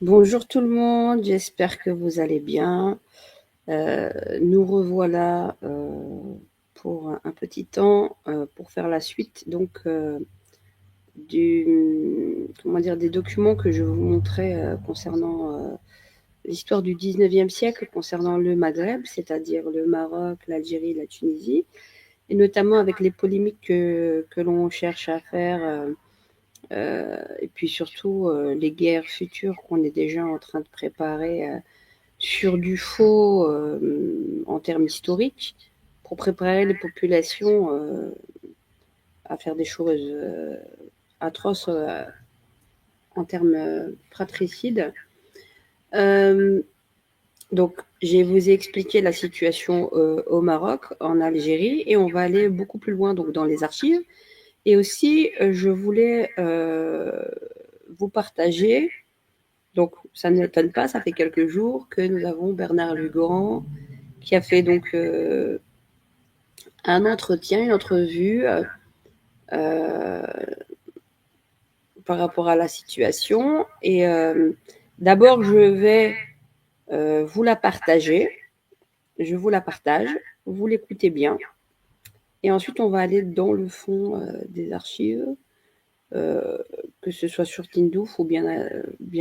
Bonjour tout le monde, j'espère que vous allez bien. Nous revoilà pour un petit temps pour faire la suite donc des documents que je vous montrais concernant l'histoire du 19e siècle, concernant le Maghreb, c'est-à-dire le Maroc, l'Algérie, la Tunisie, et notamment avec les polémiques que l'on cherche à faire. Et puis surtout les guerres futures qu'on est déjà en train de préparer sur du faux en termes historiques pour préparer les populations à faire des choses atroces en termes fratricides. Euh, donc, je vous ai expliqué la situation au Maroc, en Algérie, et on va aller beaucoup plus loin donc dans les archives. Et aussi, je voulais vous partager. Donc, ça ne m'étonne pas, ça fait quelques jours que nous avons Bernard Lugan qui a fait donc un entretien, une entrevue euh, par rapport à la situation. Et d'abord, je vais vous la partager. Je vous la partage. Vous l'écoutez bien. Et ensuite, on va aller dans le fond des archives, euh, que ce soit sur Tindouf ou bien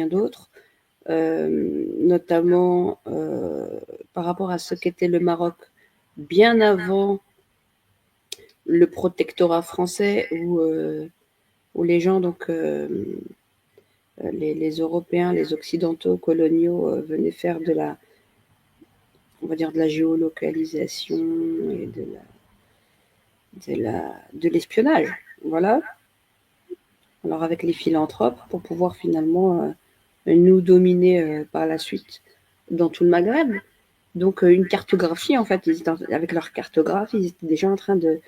d'autres. Notamment par rapport à ce qu'était le Maroc bien avant le protectorat français où les gens, donc les Européens, les Occidentaux coloniaux venaient faire on va dire de la géolocalisation et de l'espionnage. Voilà. Alors avec les philanthropes pour pouvoir finalement nous dominer par la suite dans tout le Maghreb. Donc une cartographie, en fait, avec leur cartographie, ils étaient déjà en train de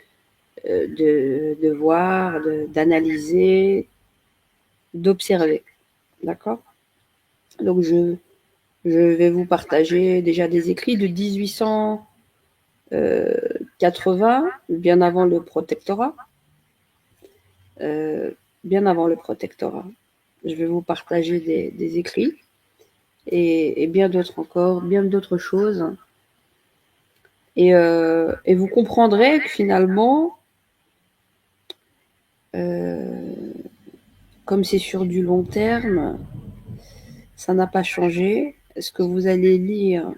voir, d'analyser, d'observer. D'accord. Donc je vais vous partager déjà des écrits de 1880, bien avant le protectorat. Bien avant le protectorat. Je vais vous partager des écrits et bien d'autres encore, bien d'autres choses. Et vous comprendrez que finalement, euh, comme c'est sur du long terme, ça n'a pas changé. Ce que vous allez lire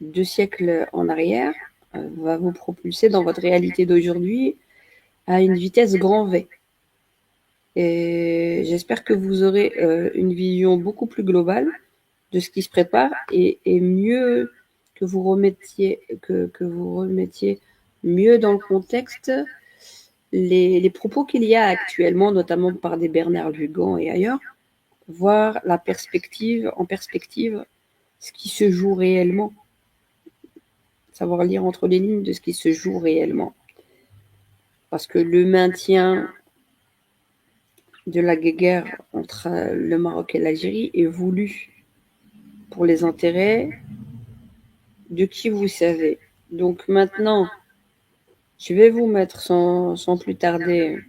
2 siècles en arrière va vous propulser dans votre réalité d'aujourd'hui à une vitesse grand V. Et j'espère que vous aurez une vision beaucoup plus globale de ce qui se prépare et mieux que vous remettiez mieux dans le contexte les propos qu'il y a actuellement, notamment par des Bernard Lugan et ailleurs, voir en perspective ce qui se joue réellement, savoir lire entre les lignes de ce qui se joue réellement. Parce que le maintien de la guerre entre le Maroc et l'Algérie est voulu pour les intérêts de qui vous savez. Donc maintenant, je vais vous mettre sans plus tarder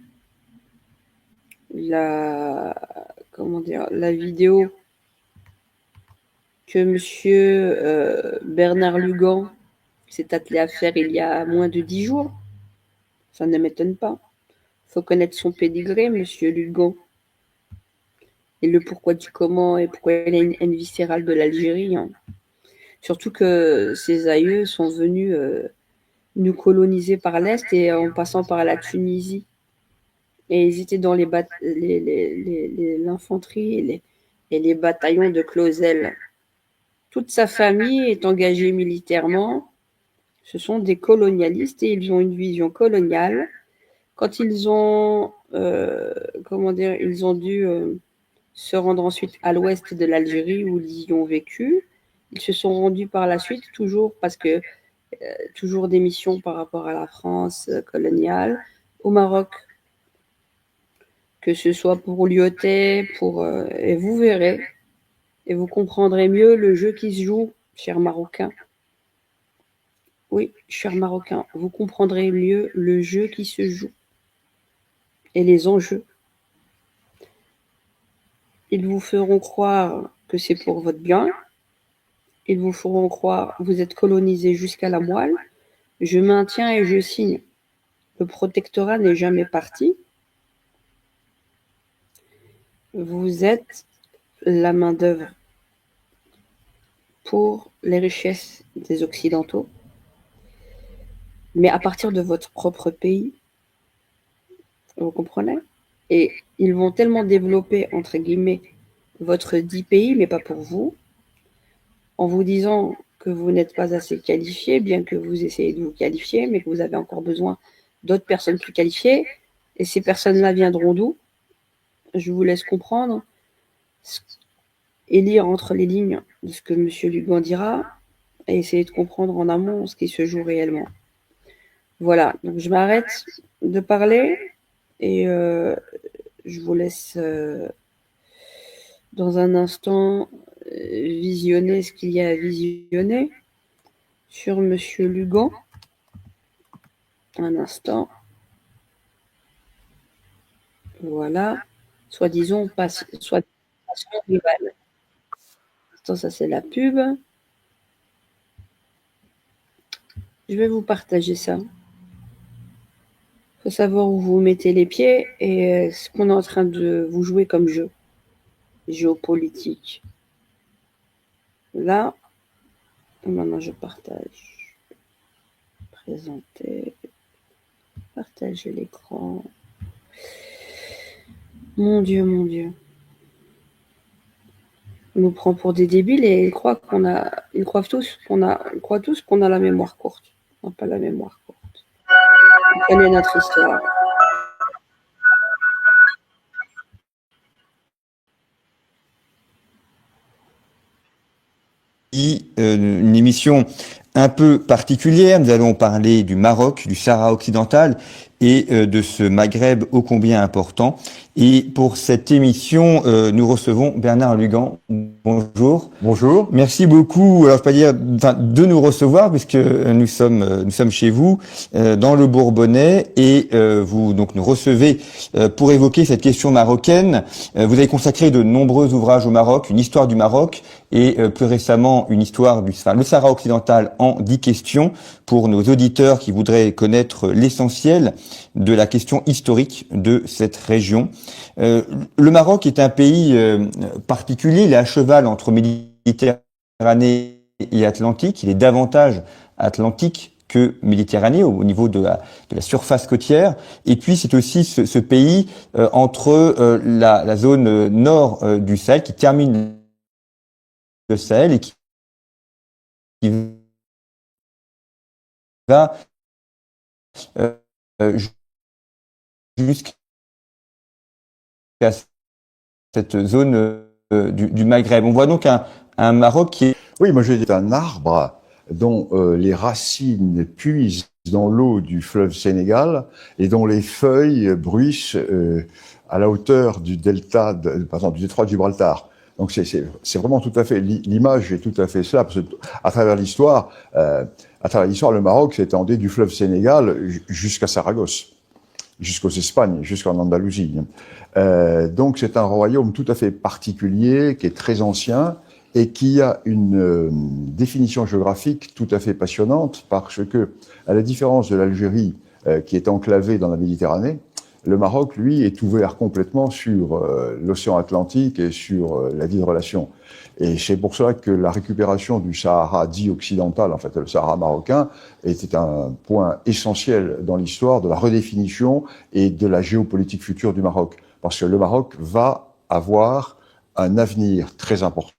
la vidéo que monsieur Bernard Lugan s'est attelé à faire il y a moins de 10 jours. Ça ne m'étonne pas. Il faut connaître son pédigré, monsieur Lugan, et le pourquoi du comment et pourquoi il a une haine viscérale de l'Algérie. Hein. Surtout que ses aïeux sont venus nous coloniser par l'Est et en passant par la Tunisie. Et ils étaient dans l'infanterie et les bataillons de Clausel. Toute sa famille est engagée militairement. Ce sont des colonialistes et ils ont une vision coloniale. Quand ils ont, ils ont dû se rendre ensuite à l'ouest de l'Algérie où ils y ont vécu. Ils se sont rendus par la suite, toujours parce que toujours des missions par rapport à la France coloniale, au Maroc, que ce soit pour Lyotet, et vous verrez, et vous comprendrez mieux le jeu qui se joue, chers Marocains. Oui, chers Marocains, vous comprendrez mieux le jeu qui se joue et les enjeux. Ils vous feront croire que c'est pour votre bien. Ils vous feront croire vous êtes colonisés jusqu'à la moelle. Je maintiens et je signe. Le protectorat n'est jamais parti. Vous êtes la main-d'œuvre pour les richesses des Occidentaux, mais à partir de votre propre pays. Vous comprenez? Et ils vont tellement développer, entre guillemets, votre dit pays, mais pas pour vous, en vous disant que vous n'êtes pas assez qualifié, bien que vous essayez de vous qualifier, mais que vous avez encore besoin d'autres personnes plus qualifiées. Et ces personnes-là viendront d'où? Je vous laisse comprendre et lire entre les lignes de ce que M. Lugan dira et essayer de comprendre en amont ce qui se joue réellement. Voilà, donc je m'arrête de parler et je vous laisse dans un instant visionner ce qu'il y a à visionner sur M. Lugan. Un instant. Voilà. Soi-disant passion rivale. Ça c'est la pub. Je vais vous partager ça. Il faut savoir où vous mettez les pieds et ce qu'on est en train de vous jouer comme jeu géopolitique. Là, maintenant je partage. Présenter. Partager l'écran. Mon Dieu, mon Dieu. On nous prend pour des débiles et ils croient tous qu'on a la mémoire courte. On n'a pas la mémoire courte. On connaît notre histoire. Une émission un peu particulière. Nous allons parler du Maroc, du Sahara occidental et de ce Maghreb ô combien important. Et pour cette émission, nous recevons Bernard Lugan. Bonjour. Bonjour. Merci beaucoup. Alors, je peux pas dire, de nous recevoir puisque nous sommes chez vous dans le Bourbonnais et vous donc nous recevez pour évoquer cette question marocaine. Vous avez consacré de nombreux ouvrages au Maroc, une histoire du Maroc et plus récemment une histoire le Sahara occidental en 10 questions pour nos auditeurs qui voudraient connaître l'essentiel de la question historique de cette région. Le Maroc est un pays particulier, il est à cheval entre Méditerranée et Atlantique, il est davantage atlantique que Méditerranée au niveau de la surface côtière. Et puis c'est aussi ce pays entre la zone nord du Sahel qui termine le Sahel et qui va jusqu'à cette zone du Maghreb. On voit donc un Maroc qui est... Oui, moi j'ai dit un arbre dont les racines puisent dans l'eau du fleuve Sénégal et dont les feuilles bruissent à la hauteur du delta, du détroit de Gibraltar. Donc c'est vraiment tout à fait, l'image est tout à fait cela, parce que à travers l'histoire, le Maroc s'étendait du fleuve Sénégal jusqu'à Saragosse, jusqu'aux Espagnes, jusqu'en Andalousie. Donc c'est un royaume tout à fait particulier, qui est très ancien, et qui a une définition géographique tout à fait passionnante, parce que, à la différence de l'Algérie, qui est enclavée dans la Méditerranée, le Maroc, lui, est ouvert complètement sur l'océan Atlantique et sur la vie de relation. Et c'est pour cela que la récupération du Sahara dit occidental, en fait, le Sahara marocain, était un point essentiel dans l'histoire de la redéfinition et de la géopolitique future du Maroc. Parce que le Maroc va avoir un avenir très important,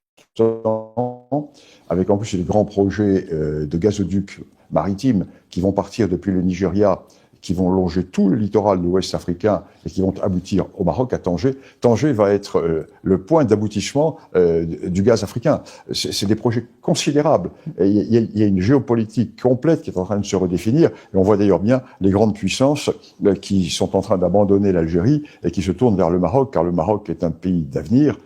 avec en plus des grands projets de gazoducs maritimes qui vont partir depuis le Nigeria, qui vont longer tout le littoral de l'Ouest africain et qui vont aboutir au Maroc, à Tanger. Tanger va être le point d'aboutissement du gaz africain. C'est des projets considérables. Et il y a une géopolitique complète qui est en train de se redéfinir. Et on voit d'ailleurs bien les grandes puissances qui sont en train d'abandonner l'Algérie et qui se tournent vers le Maroc, car le Maroc est un pays d'avenir,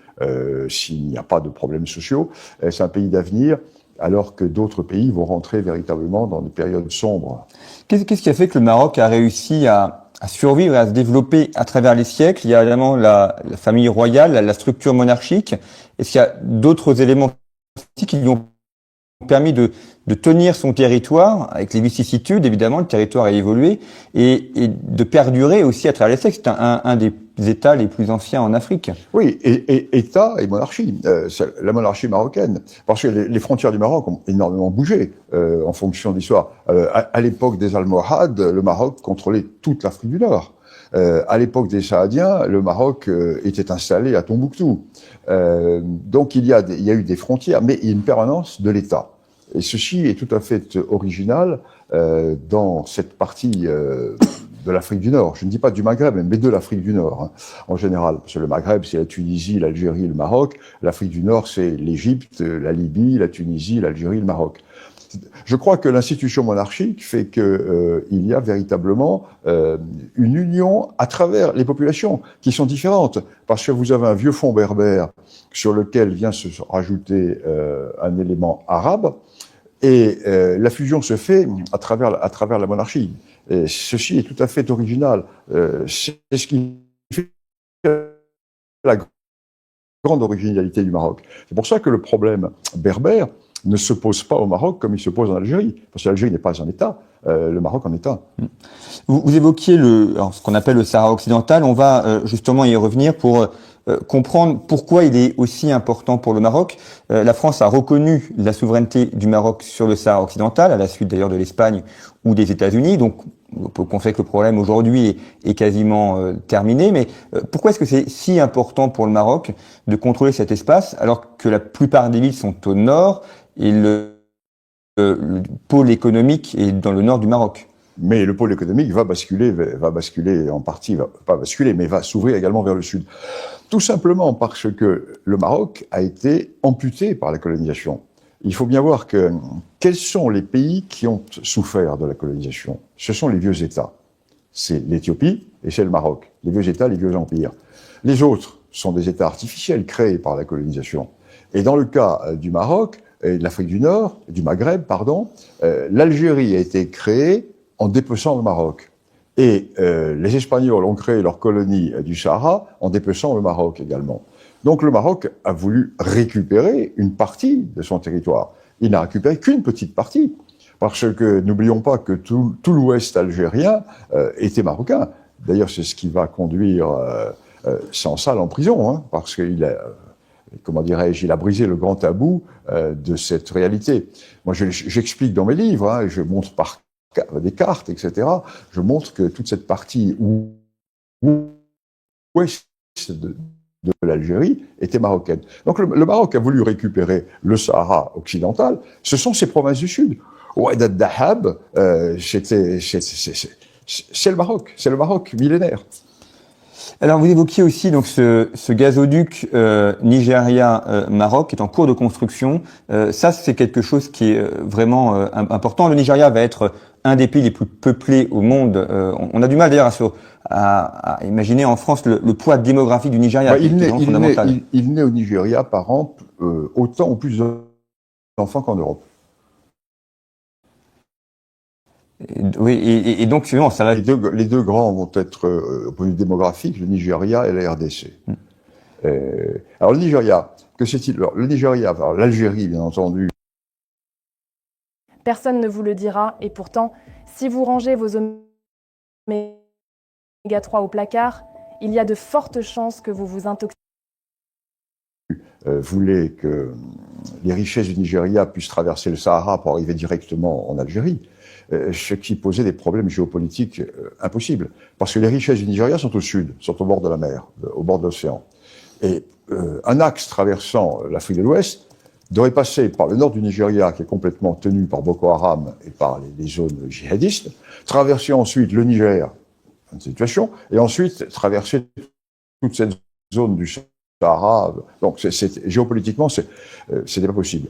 s'il n'y a pas de problèmes sociaux. C'est un pays d'avenir, alors que d'autres pays vont rentrer véritablement dans des périodes sombres. Qu'est-ce qui a fait que le Maroc a réussi à à survivre et à se développer à travers les siècles? Il y a évidemment la famille royale, la structure monarchique. Est-ce qu'il y a d'autres éléments qui lui ont permis de tenir son territoire, avec les vicissitudes, évidemment, le territoire a évolué, et de perdurer aussi à travers les siècles? C'est un des États les plus anciens en Afrique. Oui, et État et monarchie. La monarchie marocaine, parce que les frontières du Maroc ont énormément bougé en fonction de l'histoire. À l'époque des Almohades, le Maroc contrôlait toute l'Afrique du Nord. À l'époque des Saadiens, le Maroc était installé à Tombouctou. Donc il y a eu des frontières, mais il y a une permanence de l'État. Et ceci est tout à fait original dans cette partie de l'Afrique du Nord. Je ne dis pas du Maghreb, mais de l'Afrique du Nord, hein, en général. Parce que le Maghreb, c'est la Tunisie, l'Algérie, le Maroc. L'Afrique du Nord, c'est l'Égypte, la Libye, la Tunisie, l'Algérie, le Maroc. Je crois que l'institution monarchique fait que il y a véritablement une union à travers les populations qui sont différentes, parce que vous avez un vieux fond berbère sur lequel vient se rajouter un élément arabe, et la fusion se fait à travers la monarchie. Et ceci est tout à fait original. C'est ce qui fait la grande originalité du Maroc. C'est pour ça que le problème berbère ne se pose pas au Maroc comme il se pose en Algérie, parce que l'Algérie n'est pas un État, le Maroc en est un. Vous évoquiez ce qu'on appelle le Sahara occidental. On va justement y revenir pour comprendre pourquoi il est aussi important pour le Maroc. La France a reconnu la souveraineté du Maroc sur le Sahara occidental, à la suite d'ailleurs de l'Espagne ou des États-Unis. Donc, on peut constater que le problème aujourd'hui est quasiment terminé. Mais pourquoi est-ce que c'est si important pour le Maroc de contrôler cet espace, alors que la plupart des villes sont au nord et le pôle économique est dans le nord du Maroc? Mais le pôle économique va basculer en partie, va pas basculer, mais va s'ouvrir également vers le sud. Tout simplement parce que le Maroc a été amputé par la colonisation. Il faut bien voir quels sont les pays qui ont souffert de la colonisation. Ce sont les vieux États. C'est l'Éthiopie et c'est le Maroc. Les vieux États, les vieux empires. Les autres sont des États artificiels créés par la colonisation. Et dans le cas du Maroc, et de l'Afrique du Nord, du Maghreb, pardon, l'Algérie a été créée en dépeçant le Maroc. Et les Espagnols ont créé leur colonie du Sahara en dépeçant le Maroc également. Donc le Maroc a voulu récupérer une partie de son territoire. Il n'a récupéré qu'une petite partie, parce que n'oublions pas que tout l'ouest algérien était marocain. D'ailleurs, c'est ce qui va conduire Sansal en prison, hein, parce qu'il a, comment dirais-je, il a brisé le grand tabou de cette réalité. Moi, j'explique dans mes livres, hein, je montre par des cartes, etc. Je montre que toute cette partie ouest de l'Algérie était marocaine. Donc le Maroc a voulu récupérer le Sahara occidental. Ce sont ses provinces du sud. Oued ad-Dahab, c'est le Maroc millénaire. Alors vous évoquiez aussi donc ce gazoduc Nigeria-Maroc qui est en cours de construction. Ça, c'est quelque chose qui est vraiment important. Le Nigeria va être un des pays les plus peuplés au monde. On a du mal d'ailleurs à imaginer en France le poids démographique du Nigeria. Il naît au Nigeria par an autant ou plus d'enfants qu'en Europe. Oui, et donc finalement, ça va. Les deux grands vont être, au point de vue démographique, le Nigeria et la RDC. Alors le Nigeria, que c'est-il? Le Nigeria, alors l'Algérie, bien entendu. Personne ne vous le dira, et pourtant, si vous rangez vos oméga 3 au placard, il y a de fortes chances que vous vous intoxiquiez. Voulait que les richesses du Nigeria puissent traverser le Sahara pour arriver directement en Algérie. Ce qui posait des problèmes géopolitiques impossibles. Parce que les richesses du Nigeria sont au sud, sont au bord de la mer, au bord de l'océan. Et un axe traversant l'Afrique de l'Ouest devrait passer par le nord du Nigeria, qui est complètement tenu par Boko Haram et par les zones djihadistes, traverser ensuite le Niger, une situation, et ensuite traverser toute cette zone du Sahara. Donc géopolitiquement, c'était pas possible.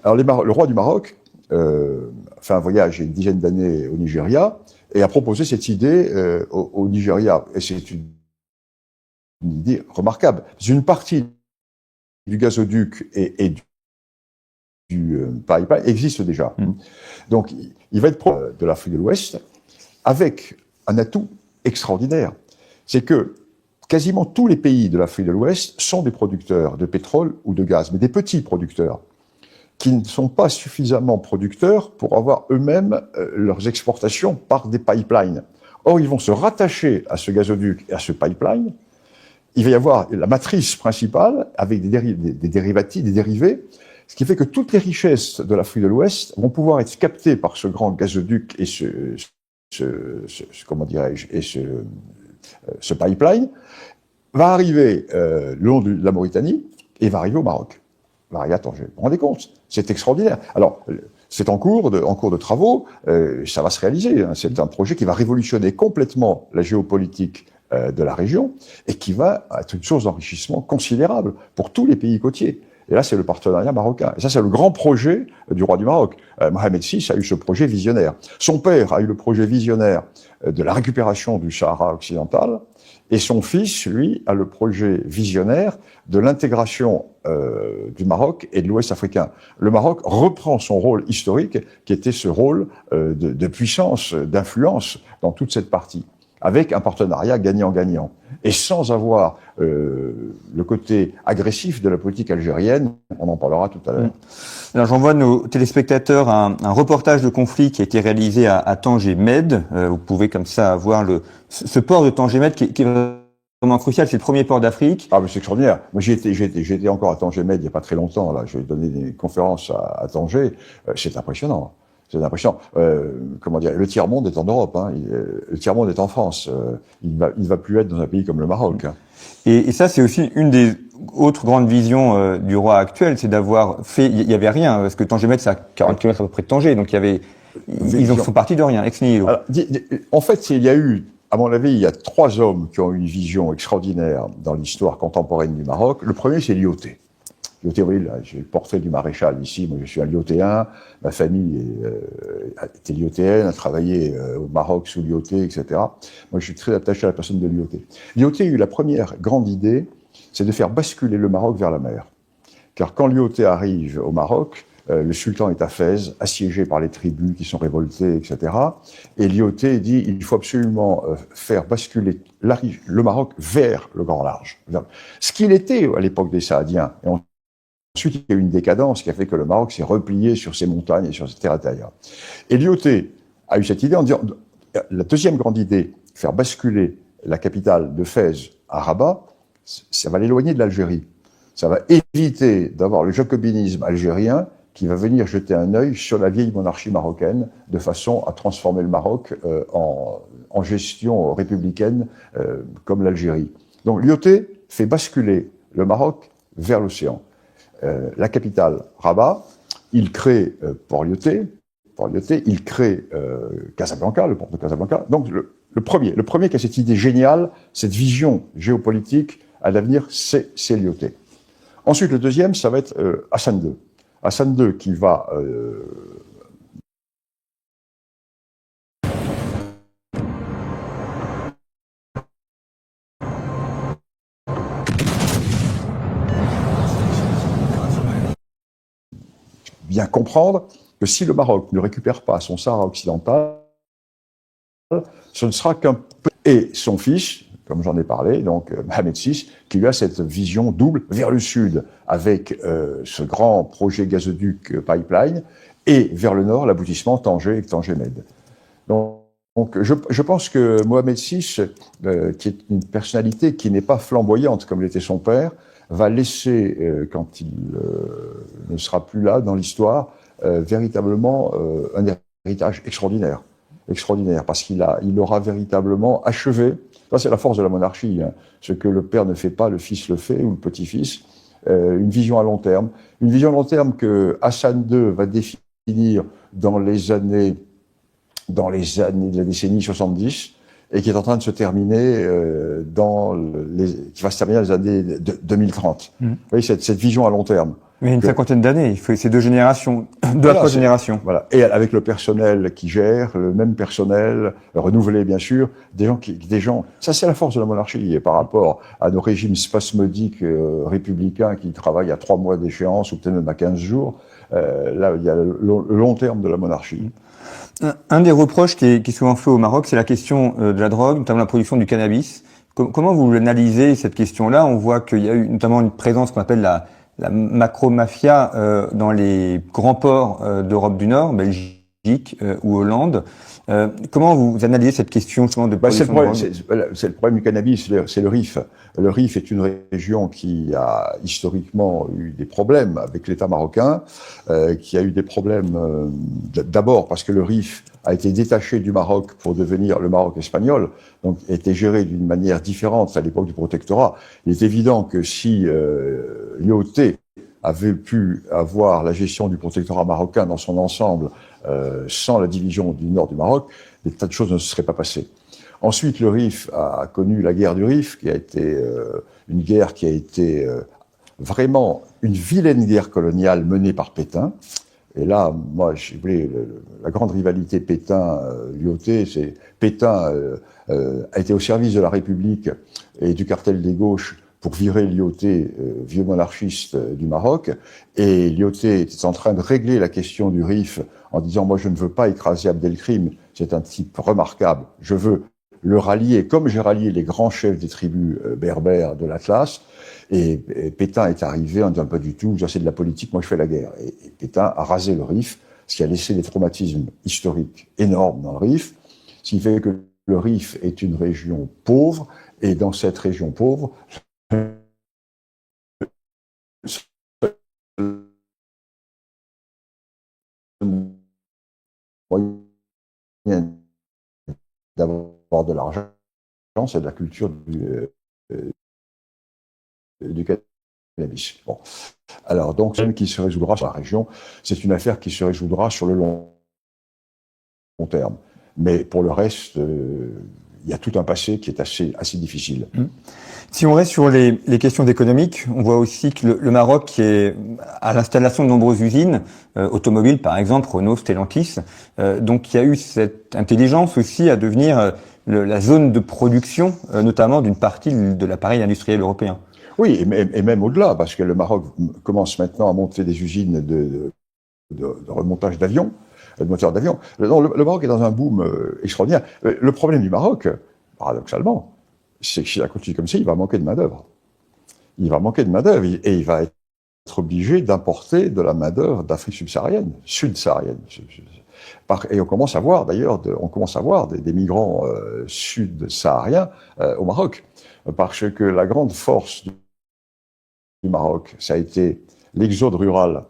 Alors le roi du Maroc fait un voyage il y a une dizaine d'années au Nigeria et a proposé cette idée au Nigeria. Et c'est une idée remarquable. Une partie du gazoduc et du pipeline existe déjà. Donc il va être proche de l'Afrique de l'Ouest avec un atout, extraordinaire. C'est que quasiment tous les pays de l'Afrique de l'Ouest sont des producteurs de pétrole ou de gaz, mais des petits producteurs qui ne sont pas suffisamment producteurs pour avoir eux-mêmes leurs exportations par des pipelines. Or, ils vont se rattacher à ce gazoduc et à ce pipeline. Il va y avoir la matrice principale avec des dérivatifs, des dérivés, ce qui fait que toutes les richesses de l'Afrique de l'Ouest vont pouvoir être captées par ce grand gazoduc et ce pipeline va arriver le long de la Mauritanie et va arriver au Maroc. Va arriver à Tanger. Vous vous rendez compte? C'est extraordinaire. Alors, c'est en cours de travaux, ça va se réaliser. Hein. C'est un projet qui va révolutionner complètement la géopolitique de la région et qui va être une source d'enrichissement considérable pour tous les pays côtiers. Et là, c'est le partenariat marocain. Et ça, c'est le grand projet du roi du Maroc. Mohamed VI a eu ce projet visionnaire. Son père a eu le projet visionnaire de la récupération du Sahara occidental. Et son fils, lui, a le projet visionnaire de l'intégration du Maroc et de l'Ouest africain. Le Maroc reprend son rôle historique, qui était ce rôle de puissance, d'influence dans toute cette partie, avec un partenariat gagnant-gagnant. Et sans avoir le côté agressif de la politique algérienne, on en parlera tout à l'heure. Alors j'envoie à nos téléspectateurs un reportage de conflit qui a été réalisé à Tanger Med. Vous pouvez comme ça voir ce port de Tanger Med qui est vraiment crucial. C'est le premier port d'Afrique. Ah, mais c'est extraordinaire. Moi, j'étais encore à Tanger Med il n'y a pas très longtemps. Là, j'ai donné des conférences à Tanger. C'est impressionnant. C'est impressionnant. Comment dire, le tiers-monde est en Europe. Hein. Le tiers-monde est en France. Il ne va plus être dans un pays comme le Maroc. Hein. Et ça, c'est aussi une des autres grandes visions du roi actuel, c'est d'avoir fait. Il y avait rien, parce que Tanger Med, c'est à 40 km à peu près de Tanger, donc ils sont partis de rien, ex nihilo. Alors, en fait, il y a eu, à mon avis, il y a 3 hommes qui ont eu une vision extraordinaire dans l'histoire contemporaine du Maroc. Le premier, c'est Lyautey. Lyautey, oui, là, j'ai le portrait du maréchal ici. Moi, je suis un Lyautéen. Ma famille était lyautéenne, a travaillé au Maroc sous Lyautey, etc. Moi, je suis très attaché à la personne de Lyautey. Lyautey a eu la première grande idée, c'est de faire basculer le Maroc vers la mer. Car quand Lyautey arrive au Maroc, le sultan est à Fès, assiégé par les tribus qui sont révoltées, etc. Et Lyautey dit il faut absolument faire basculer le Maroc vers le Grand Large. Ce qu'il était à l'époque des Saadiens. Et ensuite, il y a eu une décadence qui a fait que le Maroc s'est replié sur ses montagnes et sur ses terres intérieures. Et Lyautey a eu cette idée en disant la deuxième grande idée, faire basculer la capitale de Fès à Rabat, ça va l'éloigner de l'Algérie. Ça va éviter d'avoir le jacobinisme algérien qui va venir jeter un œil sur la vieille monarchie marocaine de façon à transformer le Maroc en gestion républicaine comme l'Algérie. Donc Lyautey fait basculer le Maroc vers l'océan. La capitale, Rabat, il crée Port Lyautey, il crée Casablanca, le port de Casablanca. Donc le premier qui a cette idée géniale, cette vision géopolitique à l'avenir, c'est Lyautey. Ensuite, le deuxième, ça va être Hassan II. Hassan II qui va bien comprendre que si le Maroc ne récupère pas son Sahara occidental, ce ne sera qu'un peu... Et son fils, comme j'en ai parlé, donc Mohamed VI, qui lui a cette vision double vers le sud, avec ce grand projet gazoduc pipeline, et vers le nord, l'aboutissement Tanger et Tanger Med. Donc je pense que Mohamed VI, qui est une personnalité qui n'est pas flamboyante comme l'était son père, va laisser, quand il ne sera plus là dans l'histoire, véritablement un héritage extraordinaire, parce qu'il aura véritablement achevé. Ça, c'est la force de la monarchie. Hein. Ce que le père ne fait pas, le fils le fait, ou le petit-fils. Une vision à long terme. Une vision à long terme que Hassan II va définir dans les années de la décennie 70, et qui est en train de se terminer qui va se terminer dans les années 2030. Vous voyez, cette vision à long terme. Mais une cinquantaine d'années, ces 2 générations, 2 à 3 générations. Voilà. Et avec le personnel qui gère, le même personnel, renouvelé bien sûr, des gens, ça c'est la force de la monarchie, et par rapport à nos régimes spasmodiques républicains qui travaillent à 3 mois d'échéance, ou peut-être même à 15 jours, là, il y a le long terme de la monarchie. Un des reproches qui est souvent fait au Maroc, c'est la question de la drogue, notamment la production du cannabis. Comment vous analysez cette question-là? On voit qu'il y a eu notamment une présence qu'on appelle la macro-mafia dans les grands ports d'Europe du Nord, Belgique ou Hollande. Comment vous analysez cette question justement de production de drogue? C'est le problème du cannabis, c'est le Rif. Le Rif est une région qui a historiquement eu des problèmes avec l'État marocain, qui a eu des problèmes d'abord parce que le Rif a été détaché du Maroc pour devenir le Maroc espagnol, donc était géré d'une manière différente à l'époque du protectorat. Il est évident que si l'IOT avait pu avoir la gestion du protectorat marocain dans son ensemble sans la division du nord du Maroc, des tas de choses ne se seraient pas passées. Ensuite, le Rif a connu la guerre du Rif, qui a été une guerre qui a été vraiment une vilaine guerre coloniale menée par Pétain. Et là, moi, je voulais la grande rivalité Pétain-Lyautey, c'est Pétain a été au service de la République et du cartel des gauches pour virer Lyautey, vieux monarchiste du Maroc, et Lyautey était en train de régler la question du Rif en disant « moi je ne veux pas écraser Abdelkrim, c'est un type remarquable, je veux le rallier comme j'ai rallié les grands chefs des tribus berbères de l'Atlas ». Et Pétain est arrivé en disant « pas du tout, ça c'est de la politique, moi je fais la guerre ». Et Pétain a rasé le Rif, ce qui a laissé des traumatismes historiques énormes dans le Rif, ce qui fait que le Rif est une région pauvre, et dans cette région pauvre, moyen d'avoir de l'argent, c'est de la culture du cannabis. Bon. Alors, donc, ce qui se résoudra sur la région, c'est une affaire qui se résoudra sur le long terme. Mais pour le reste, il y a tout un passé qui est assez difficile. Si on reste sur les questions économiques, on voit aussi que le Maroc qui est à l'installation de nombreuses usines automobiles, par exemple Renault, Stellantis. Donc il y a eu cette intelligence aussi à devenir la zone de production, notamment d'une partie de l'appareil industriel européen. Oui, et même au-delà, parce que le Maroc commence maintenant à monter des usines de remontage d'avions, de moteurs d'avion. Le Maroc est dans un boom extraordinaire. Le problème du Maroc, paradoxalement, c'est que si ça continue comme ça, il va manquer de main-d'œuvre. Il va manquer de main-d'œuvre et il va être obligé d'importer de la main-d'œuvre d'Afrique subsaharienne, sud-saharienne. Et on commence à voir d'ailleurs, des migrants sud-sahariens au Maroc, parce que la grande force du Maroc, ça a été l'exode rural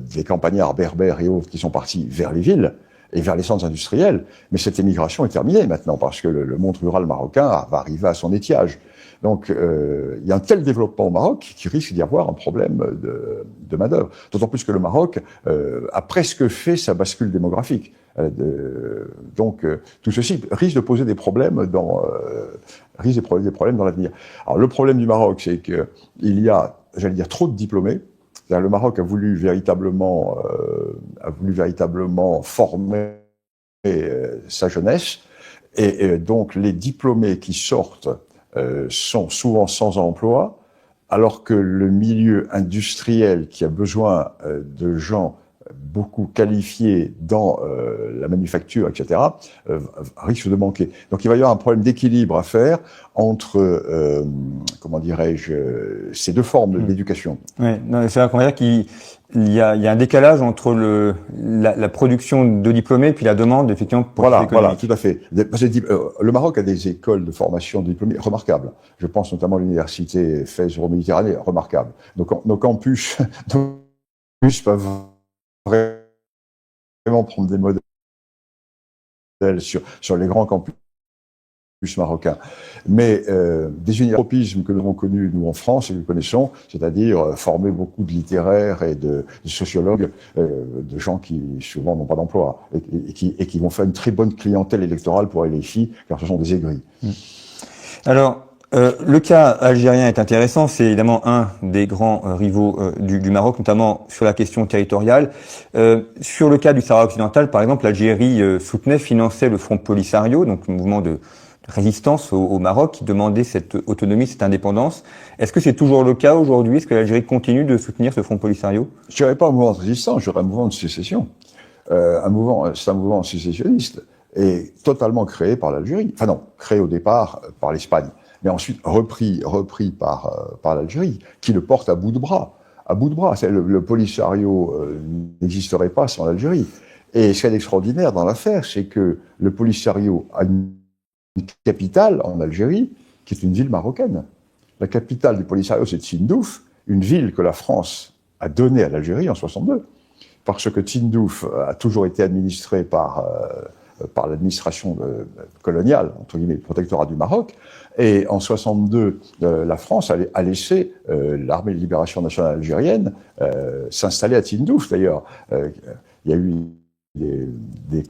des campagnards berbères et autres qui sont partis vers les villes et vers les centres industriels. Mais cette émigration est terminée maintenant parce que le monde rural marocain va arriver à son étiage. Donc il y a un tel développement au Maroc qu'il risque d'y avoir un problème de main-d'œuvre. D'autant plus que le Maroc a presque fait sa bascule démographique. Donc tout ceci risque de poser des problèmes dans l'avenir. Alors le problème du Maroc, c'est que il y a, j'allais dire, trop de diplômés. Le Maroc a voulu véritablement former sa jeunesse, et donc les diplômés qui sortent sont souvent sans emploi, alors que le milieu industriel qui a besoin de gens beaucoup qualifiés dans la manufacture, etc., risque de manquer. Donc il va y avoir un problème d'équilibre à faire entre, comment dirais-je, ces deux formes d'éducation. Oui, c'est vrai qu'on va dire qu'il y a un décalage entre la production de diplômés et puis la demande, effectivement, pour voilà, tout à fait. Le Maroc a des écoles de formation de diplômés remarquables. Je pense notamment à l'université Fès Euro-Méditerranée, remarquable. Nos campus peuvent vraiment prendre des modèles sur les grands campus marocains. Mais des universités que nous avons connus, nous, en France, et que nous connaissons, c'est-à-dire former beaucoup de littéraires et de sociologues, de gens qui, souvent, n'ont pas d'emploi, et qui vont faire une très bonne clientèle électorale pour les filles, car ce sont des aigris. Alors, le cas algérien est intéressant, c'est évidemment un des grands rivaux du Maroc, notamment sur la question territoriale. Sur le cas du Sahara occidental, par exemple, l'Algérie soutenait, finançait le Front Polisario, donc le mouvement de résistance au Maroc qui demandait cette autonomie, cette indépendance. Est-ce que c'est toujours le cas aujourd'hui? Est-ce que l'Algérie continue de soutenir ce Front Polisario? Je dirais pas un mouvement de résistance, je dirais un mouvement de sécession. C'est un mouvement sécessionniste et totalement créé par l'Algérie. Enfin non, créé au départ par l'Espagne, mais ensuite repris par l'Algérie, qui le porte à bout de bras. À bout de bras. Le Polisario n'existerait pas sans l'Algérie. Et ce qui est extraordinaire dans l'affaire, c'est que le Polisario a une capitale en Algérie, qui est une ville marocaine. La capitale du Polisario, c'est Tindouf, une ville que la France a donnée à l'Algérie en 62. Parce que Tindouf a toujours été administré par l'administration coloniale, entre guillemets, le protectorat du Maroc. Et en 62, la France a laissé l'armée de libération nationale algérienne s'installer à Tindouf. D'ailleurs, il y a eu des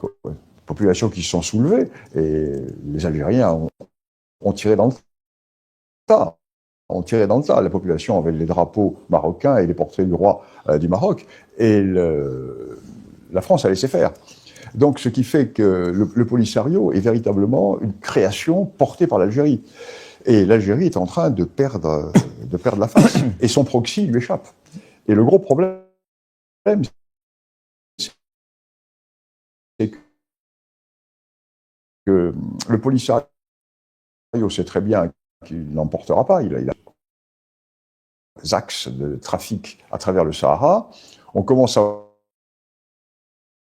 populations qui se sont soulevées et les Algériens ont tiré dans le tas. On tirait dans le tas. La population avait les drapeaux marocains et les portraits du roi du Maroc. Et la France a laissé faire. Donc, ce qui fait que le Polisario est véritablement une création portée par l'Algérie. Et l'Algérie est en train de perdre la face. Et son proxy lui échappe. Et le gros problème, c'est que le Polisario sait très bien qu'il n'emportera pas. Il a des axes de trafic à travers le Sahara. On commence à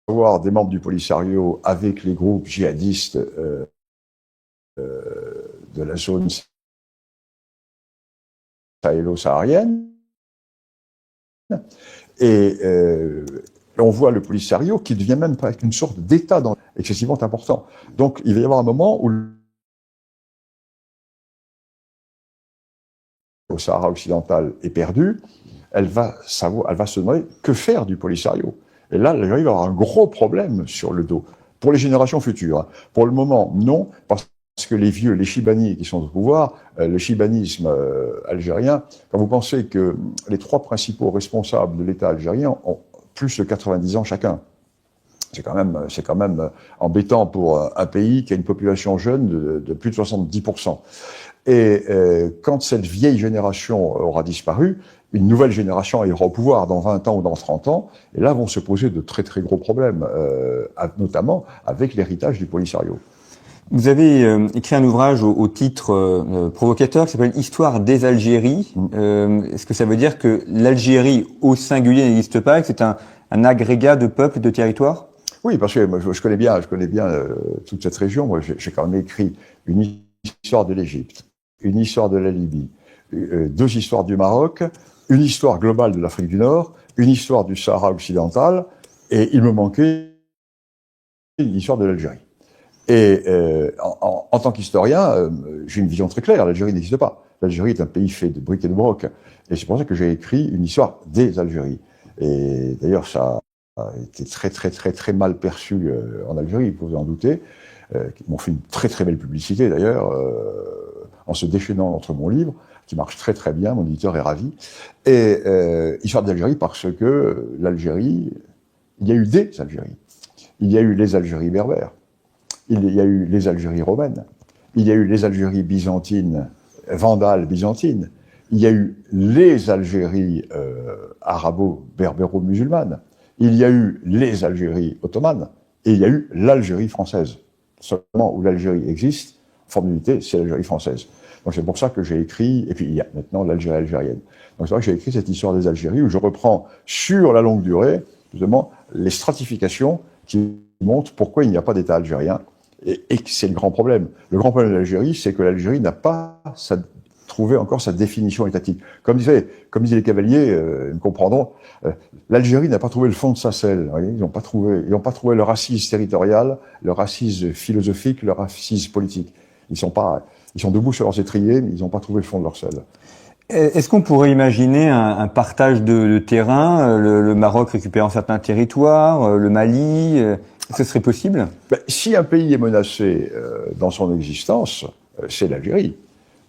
voir des membres du Polisario avec les groupes djihadistes de la zone sahélo-saharienne. Et on voit le Polisario qui devient même une sorte d'État excessivement important. Donc il va y avoir un moment où au Sahara occidental est perdue, elle va se demander que faire du Polisario. Et là, l'Algérie va avoir un gros problème sur le dos. Pour les générations futures. Pour le moment, non, parce que les vieux, les Chibani qui sont au pouvoir, le chibanisme algérien, quand vous pensez que les trois principaux responsables de l'État algérien ont plus de 90 ans chacun, c'est quand même embêtant pour un pays qui a une population jeune de plus de 70%. Et quand cette vieille génération aura disparu, une nouvelle génération ira au pouvoir dans 20 ans ou dans 30 ans, et là vont se poser de très très gros problèmes, notamment avec l'héritage du Polisario. Vous avez écrit un ouvrage au titre provocateur qui s'appelle « Histoire des Algéries ». Est-ce que ça veut dire que l'Algérie au singulier n'existe pas, et que c'est un agrégat de peuples et de territoires? Oui, parce que moi, je connais bien toute cette région. Moi, j'ai quand même écrit une histoire de l'Égypte, une histoire de la Libye, deux histoires du Maroc, une histoire globale de l'Afrique du Nord, une histoire du Sahara occidental, et il me manquait une histoire de l'Algérie. Et en tant qu'historien, j'ai une vision très claire, l'Algérie n'existe pas. L'Algérie est un pays fait de briques et de broc, et c'est pour ça que j'ai écrit une histoire des Algéries. Et d'ailleurs, ça a été très très très très mal perçu en Algérie, vous vous en doutez. Ils m'ont fait une très très belle publicité d'ailleurs, en se déchaînant entre mon livre, qui marche très très bien, mon éditeur est ravi. Et histoire d'Algérie parce que l'Algérie, il y a eu des Algéries. Il y a eu les Algéries berbères, il y a eu les Algéries romaines, il y a eu les Algéries byzantines, vandales byzantines, il y a eu les Algéries arabo-berbéro-musulmanes, il y a eu les Algéries ottomanes, et il y a eu l'Algérie française. Seulement où l'Algérie existe, en forme d'unité, c'est l'Algérie française. Donc c'est pour ça que j'ai écrit, et puis il y a maintenant l'Algérie algérienne. Donc c'est vrai que j'ai écrit cette histoire des Algéries où je reprends sur la longue durée, justement, les stratifications qui montrent pourquoi il n'y a pas d'État algérien, et c'est le grand problème. Le grand problème de l'Algérie, c'est que l'Algérie n'a pas trouvé encore sa définition étatique. Comme disaient les cavaliers, ils me comprendront, l'Algérie n'a pas trouvé le fond de sa selle. Ils n'ont pas trouvé leur assise territoriale, leur assise philosophique, leur assise politique. Ils sont debout sur leurs étriers, mais ils n'ont pas trouvé le fond de leur selle. Est-ce qu'on pourrait imaginer un partage de terrain, le Maroc récupérant certains territoires, le Mali, ce serait possible? Si un pays est menacé dans son existence, c'est l'Algérie.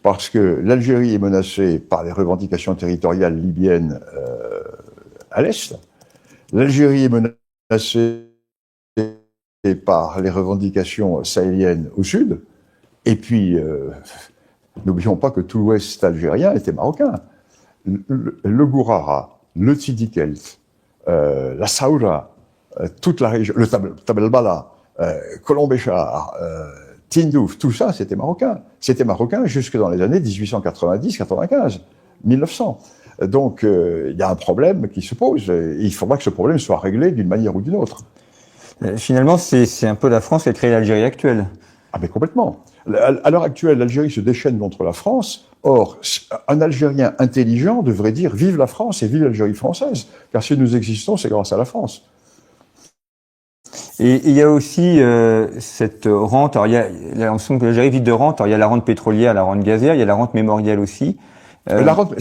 Parce que l'Algérie est menacée par les revendications territoriales libyennes à l'est. L'Algérie est menacée par les revendications sahéliennes au sud. Et puis, n'oublions pas que tout l'ouest algérien était marocain. Le Gourara, le Sidi Kelt, la Saoura, toute la région, le Tab el Bala, Colombéchar, Tindouf, tout ça, c'était marocain. C'était marocain jusque dans les années 1890, 95, 1900. Donc, il y a un problème qui se pose. Et il faudra que ce problème soit réglé d'une manière ou d'une autre. Finalement, c'est un peu la France qui a créé l'Algérie actuelle. Ah, mais complètement. À l'heure actuelle, l'Algérie se déchaîne contre la France. Or, un Algérien intelligent devrait dire « Vive la France et vive l'Algérie française », car si nous existons, c'est grâce à la France. Et il y a aussi cette rente. Alors, il y a l'impression que l'Algérie vit de rente. Alors, il y a la rente pétrolière, la rente gazière, il y a la rente mémorielle aussi. La rente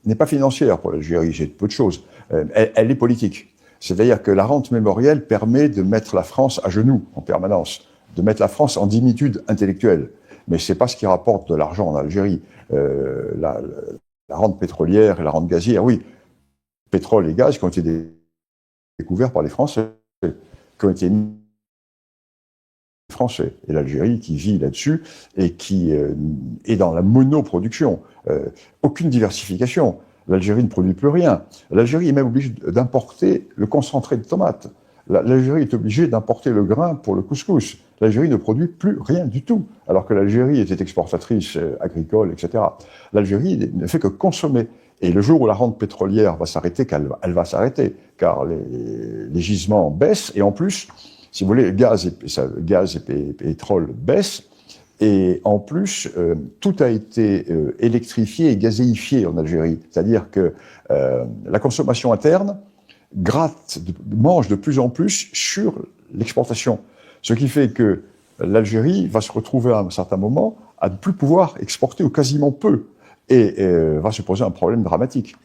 n'est pas financière pour l'Algérie, c'est peu de choses. Elle est politique. C'est-à-dire que la rente mémorielle permet de mettre la France à genoux en permanence, de mettre la France en dimitude intellectuelle. Mais c'est pas ce qui rapporte de l'argent en Algérie. La rente pétrolière et la rente gazière, oui, pétrole et gaz qui ont été découverts par les Français, qui ont été mis français. Et l'Algérie qui vit là-dessus et qui est dans la monoproduction. Aucune diversification. L'Algérie ne produit plus rien. L'Algérie est même obligée d'importer le concentré de tomates. L'Algérie est obligée d'importer le grain pour le couscous. L'Algérie ne produit plus rien du tout, alors que l'Algérie était exportatrice agricole, etc. L'Algérie ne fait que consommer. Et le jour où la rente pétrolière va s'arrêter, elle va s'arrêter, car les gisements baissent, et en plus, si vous voulez, gaz et pétrole baissent, et en plus, tout a été électrifié et gazéifié en Algérie. C'est-à-dire que la consommation interne mange de plus en plus sur l'exportation. Ce qui fait que l'Algérie va se retrouver à un certain moment à ne plus pouvoir exporter ou quasiment peu, et va se poser un problème dramatique.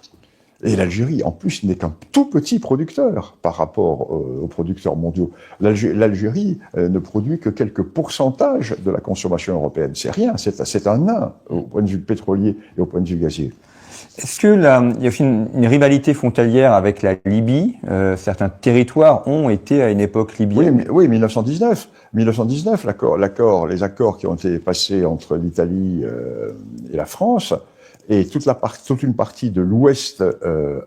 Et l'Algérie, en plus, n'est qu'un tout petit producteur par rapport aux producteurs mondiaux. L'Algérie ne produit que quelques pourcentages de la consommation européenne. C'est rien, c'est un nain au point de vue pétrolier et au point de vue gazier. Est-ce que il y a aussi une rivalité frontalière avec la Libye? Certains territoires ont été à une époque libyenne. Oui, 1919. 1919, les accords qui ont été passés entre l'Italie et la France, et toute une partie de l'ouest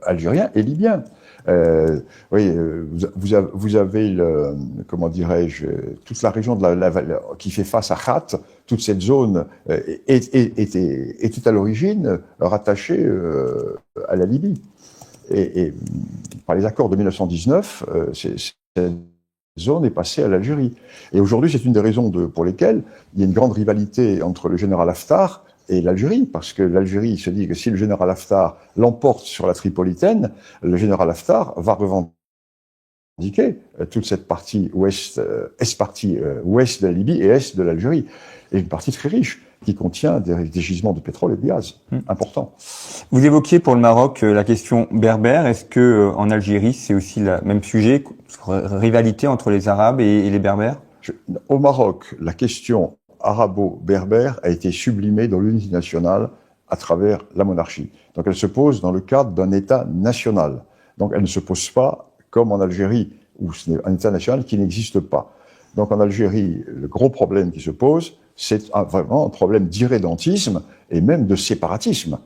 algérien est libyen. Vous avez comment dirais-je, toute la région qui fait face à Khat, toute cette zone était à l'origine rattachée à la Libye. Et par les accords de 1919, cette zone est passée à l'Algérie. Et aujourd'hui, c'est une des raisons pour lesquelles il y a une grande rivalité entre le général Haftar et l'Algérie, parce que l'Algérie se dit que si le général Haftar l'emporte sur la Tripolitaine, le général Haftar va revendiquer toute cette partie ouest de la Libye et est de l'Algérie, et une partie très riche qui contient des gisements de pétrole et de gaz importants. Vous évoquiez pour le Maroc la question berbère. Est-ce que en Algérie c'est aussi le même sujet, rivalité entre les Arabes et les Berbères? Au Maroc, la question arabo-berbère a été sublimée dans l'unité nationale à travers la monarchie. Donc elle se pose dans le cadre d'un État national. Donc elle ne se pose pas comme en Algérie, où c'est un État national qui n'existe pas. Donc en Algérie, le gros problème qui se pose, c'est vraiment un problème d'irrédentisme et même de séparatisme,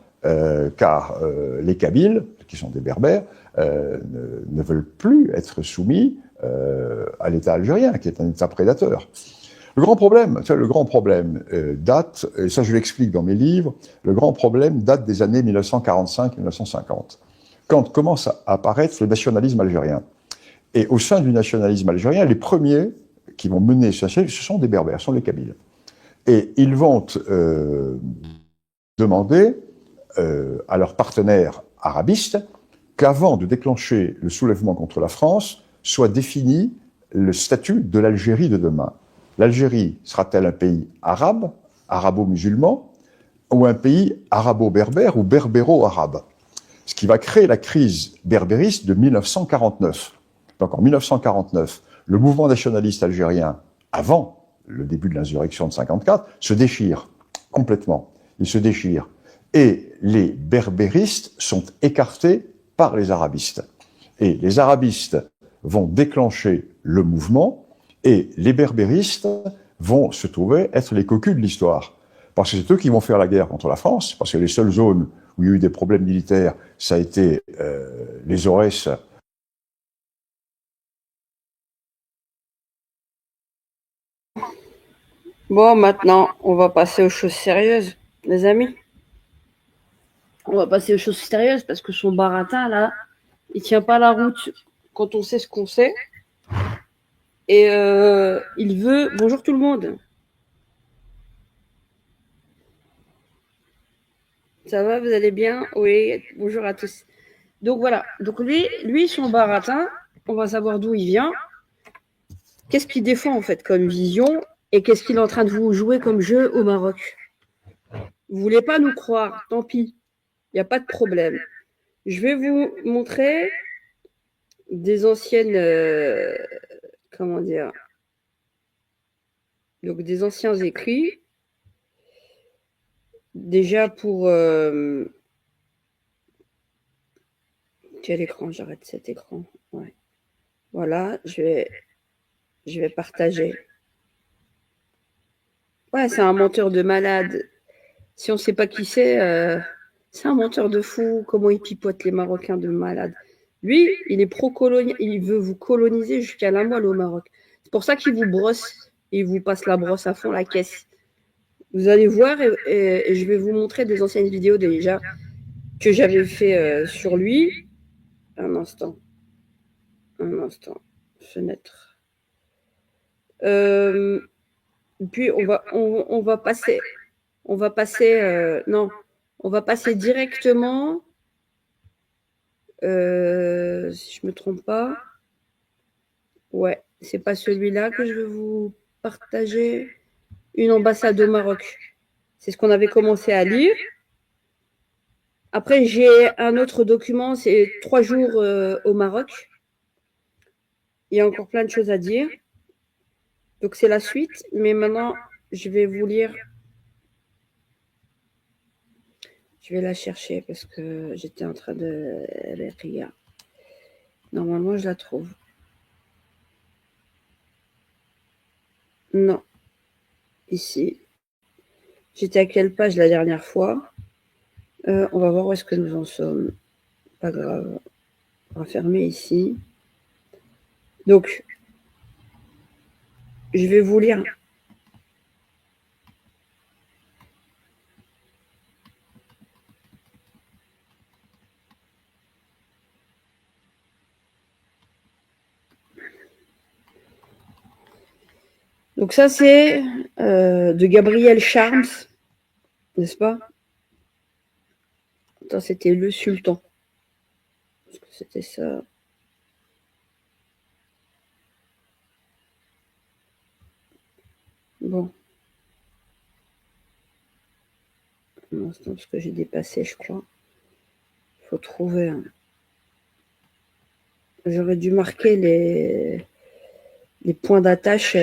car les Kabyles, qui sont des Berbères, ne veulent plus être soumis à l'État algérien, qui est un État prédateur. Le grand problème date, et ça je l'explique dans mes livres, le grand problème date des années 1945-1950, quand commence à apparaître le nationalisme algérien. Et au sein du nationalisme algérien, les premiers qui vont mener ce sont des Berbères, ce sont les Kabyles. Et ils vont demander à leurs partenaires arabistes qu'avant de déclencher le soulèvement contre la France, soit défini le statut de l'Algérie de demain. L'Algérie sera-t-elle un pays arabe, arabo-musulman, ou un pays arabo-berbère ou berbéro-arabe? Ce qui va créer la crise berbériste de 1949. Donc en 1949, le mouvement nationaliste algérien, avant le début de l'insurrection de 54, se déchire complètement. Il se déchire. Et les berbéristes sont écartés par les arabistes. Et les arabistes vont déclencher le mouvement, et les berbéristes vont se trouver être les cocus de l'histoire. Parce que c'est eux qui vont faire la guerre contre la France, parce que les seules zones où il y a eu des problèmes militaires, ça a été les Aurès. Bon, maintenant, on va passer aux choses sérieuses, les amis. On va passer aux choses sérieuses parce que son baratin, là, il tient pas la route quand on sait ce qu'on sait. Et il veut... Bonjour tout le monde. Ça va, vous allez bien? Oui, bonjour à tous. Donc voilà, donc lui, son baratin, on va savoir d'où il vient, qu'est-ce qu'il défend en fait comme vision et qu'est-ce qu'il est en train de vous jouer comme jeu au Maroc. Vous voulez pas nous croire, tant pis, il n'y a pas de problème. Je vais vous montrer des anciennes, comment dire, donc des anciens écrits, déjà pour... quel écran? J'arrête cet écran. Ouais. Voilà, je vais partager. Ouais, c'est un menteur de malade. Si on ne sait pas qui c'est un menteur de fou. Comment il pipote les Marocains de malade. Lui, il est pro-colonial. Il veut vous coloniser jusqu'à la moelle au Maroc. C'est pour ça qu'il vous brosse. Il vous passe la brosse à fond la caisse. Vous allez voir et je vais vous montrer des anciennes vidéos déjà que j'avais fait sur lui. Un instant. Un instant. Fenêtre. Puis on va passer. On va passer. Non. On va passer directement. Si je me trompe pas. Ouais, c'est pas celui-là que je veux vous partager. Une ambassade au Maroc. C'est ce qu'on avait commencé à lire. Après, j'ai un autre document, c'est 3 jours au Maroc. Il y a encore plein de choses à dire. Donc, c'est la suite. Mais maintenant, je vais vous lire. Je vais la chercher parce que j'étais en train de lire. Normalement, je la trouve. Non. Ici. J'étais à quelle page la dernière fois? On va voir où est-ce que nous en sommes. Pas grave. On va fermer ici. Donc, je vais vous lire. Donc ça, c'est de Gabriel Charms, n'est-ce pas? Attends, c'était le sultan. Est-ce que c'était ça? Bon. Un instant, parce que j'ai dépassé, je crois. Il faut trouver un... J'aurais dû marquer les points d'attache.